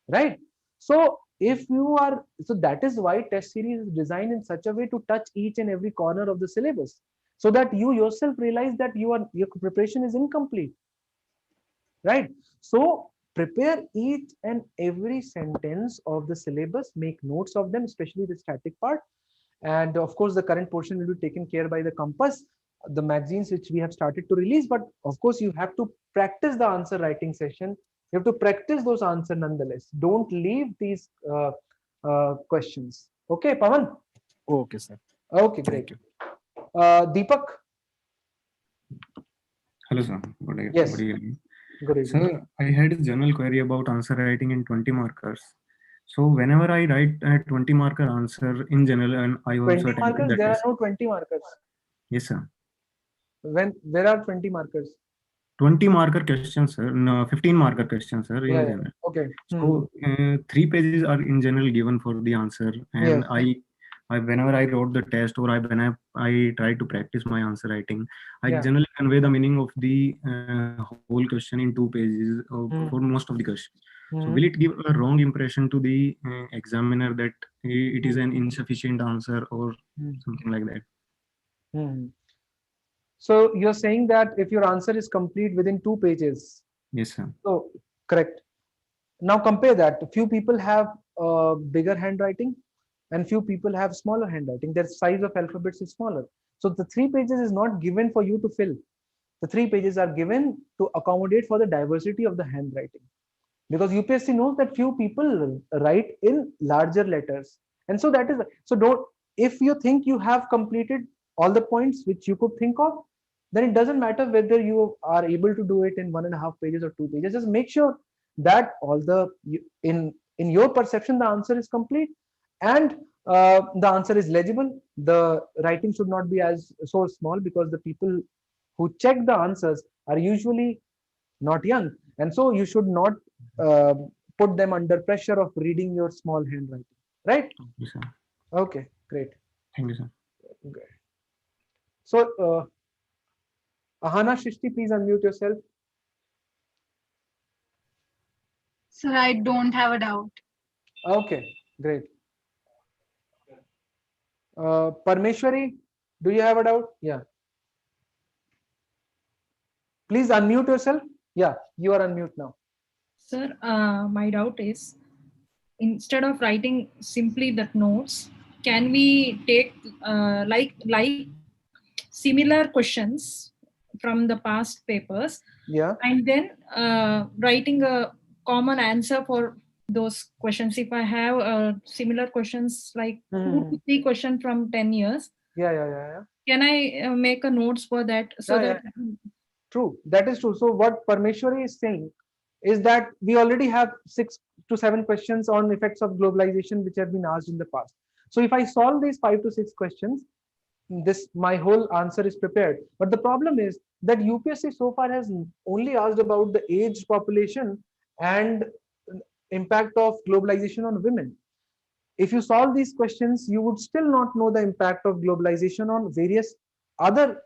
right? So if you are, so that is why test series is designed in such a way to touch each and every corner of the syllabus, so that you yourself realize that your preparation is incomplete, right? So prepare each and every sentence of the syllabus, make notes of them, especially the static part. And of course, the current portion will be taken care by the Compass, the magazines which we have started to release. But of course, you have to practice the answer writing session. You have to practice those answers nonetheless. Don't leave these questions. Okay, Pawan? Okay, sir. Okay, great. Thank you. Deepak? Hello, sir. Yes. Good evening. Good evening. Sir, I had a general query about answer writing in 20 markers. So whenever I write a 20 marker answer in general, and I also 20 attempted markers? that There are test. no 20 markers. Yes, sir. Where are 20 markers? 20 marker questions, sir. No, 15 marker questions, sir, in Yeah. general. Okay. So 3 pages are in general given for the answer, and Yes. I whenever I wrote the test or I try to practice my answer writing, I Yeah. generally convey the meaning of the whole question in 2 pages for most of the questions. So will it give a wrong impression to the examiner that it is an insufficient answer or something like that? So you're saying that if your answer is complete within 2 pages, Yes, sir. so correct. Now compare that. Few people have bigger handwriting and few people have smaller handwriting. Their size of alphabets is smaller. So the 3 pages is not given for you to fill. The 3 pages are given to accommodate for the diversity of the handwriting. Because UPSC knows that few people write in larger letters. And so that is, so don't, if you think you have completed all the points which you could think of, then it doesn't matter whether you are able to do it in 1.5 pages or 2 pages. Just make sure that all the, in your perception, the answer is complete and the answer is legible. The writing should not be as so small, because the people who check the answers are usually not young, and so you should not put them under pressure of reading your small handwriting, right? Yes, sir. Okay, great. Thank you, sir. Okay. So Ahana Shishti, please unmute yourself. Sir, I don't have a doubt. Okay, great. Parmeshwari, do you have a doubt? Yeah. Please unmute yourself. Yeah, you are unmute now. Sir, my doubt is, instead of writing simply the notes, can we take like similar questions from the past papers, Yeah, and then writing a common answer for those questions? If I have similar questions like 2 to 3 questions from 10 years, yeah. can I make a notes for that, so Yeah, that true, that is true. So what Parmeshwari is saying is that we already have 6 to 7 questions on effects of globalization which have been asked in the past. So if I solve these 5 to 6 questions, this my whole answer is prepared. But the problem is that UPSC so far has only asked about the aged population and impact of globalization on women. If you solve these questions, you would still not know the impact of globalization on various other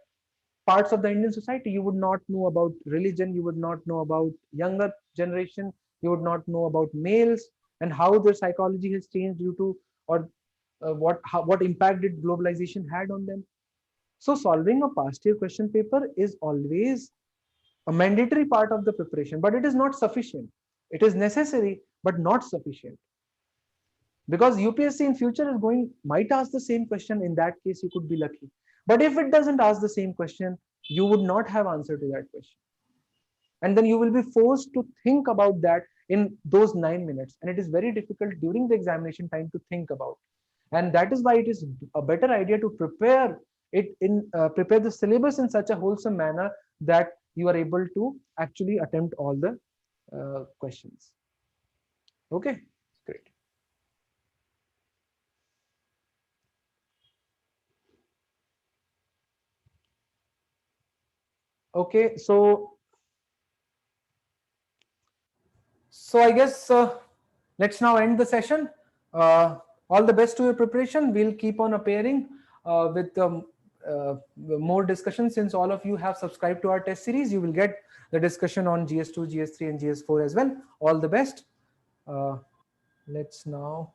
parts of the Indian society. You would not know about religion, you would not know about younger generation, you would not know about males and how their psychology has changed due to, or what impact did globalization had on them. So solving a past year question paper is always a mandatory part of the preparation, but it is not sufficient. It is necessary, but not sufficient. Because UPSC in future is might ask the same question. In that case, you could be lucky. But if it doesn't ask the same question, you would not have answer to that question. And then you will be forced to think about that in those 9 minutes. And it is very difficult during the examination time to think about. And that is why it is a better idea to prepare prepare the syllabus in such a wholesome manner that you are able to actually attempt all the questions. Okay, great. Okay, so I guess let's now end the session. All the best to your preparation. We'll keep on appearing with more discussion. Since all of you have subscribed to our test series, you will get the discussion on GS2, GS3 and GS4 as well. All the best. Let's now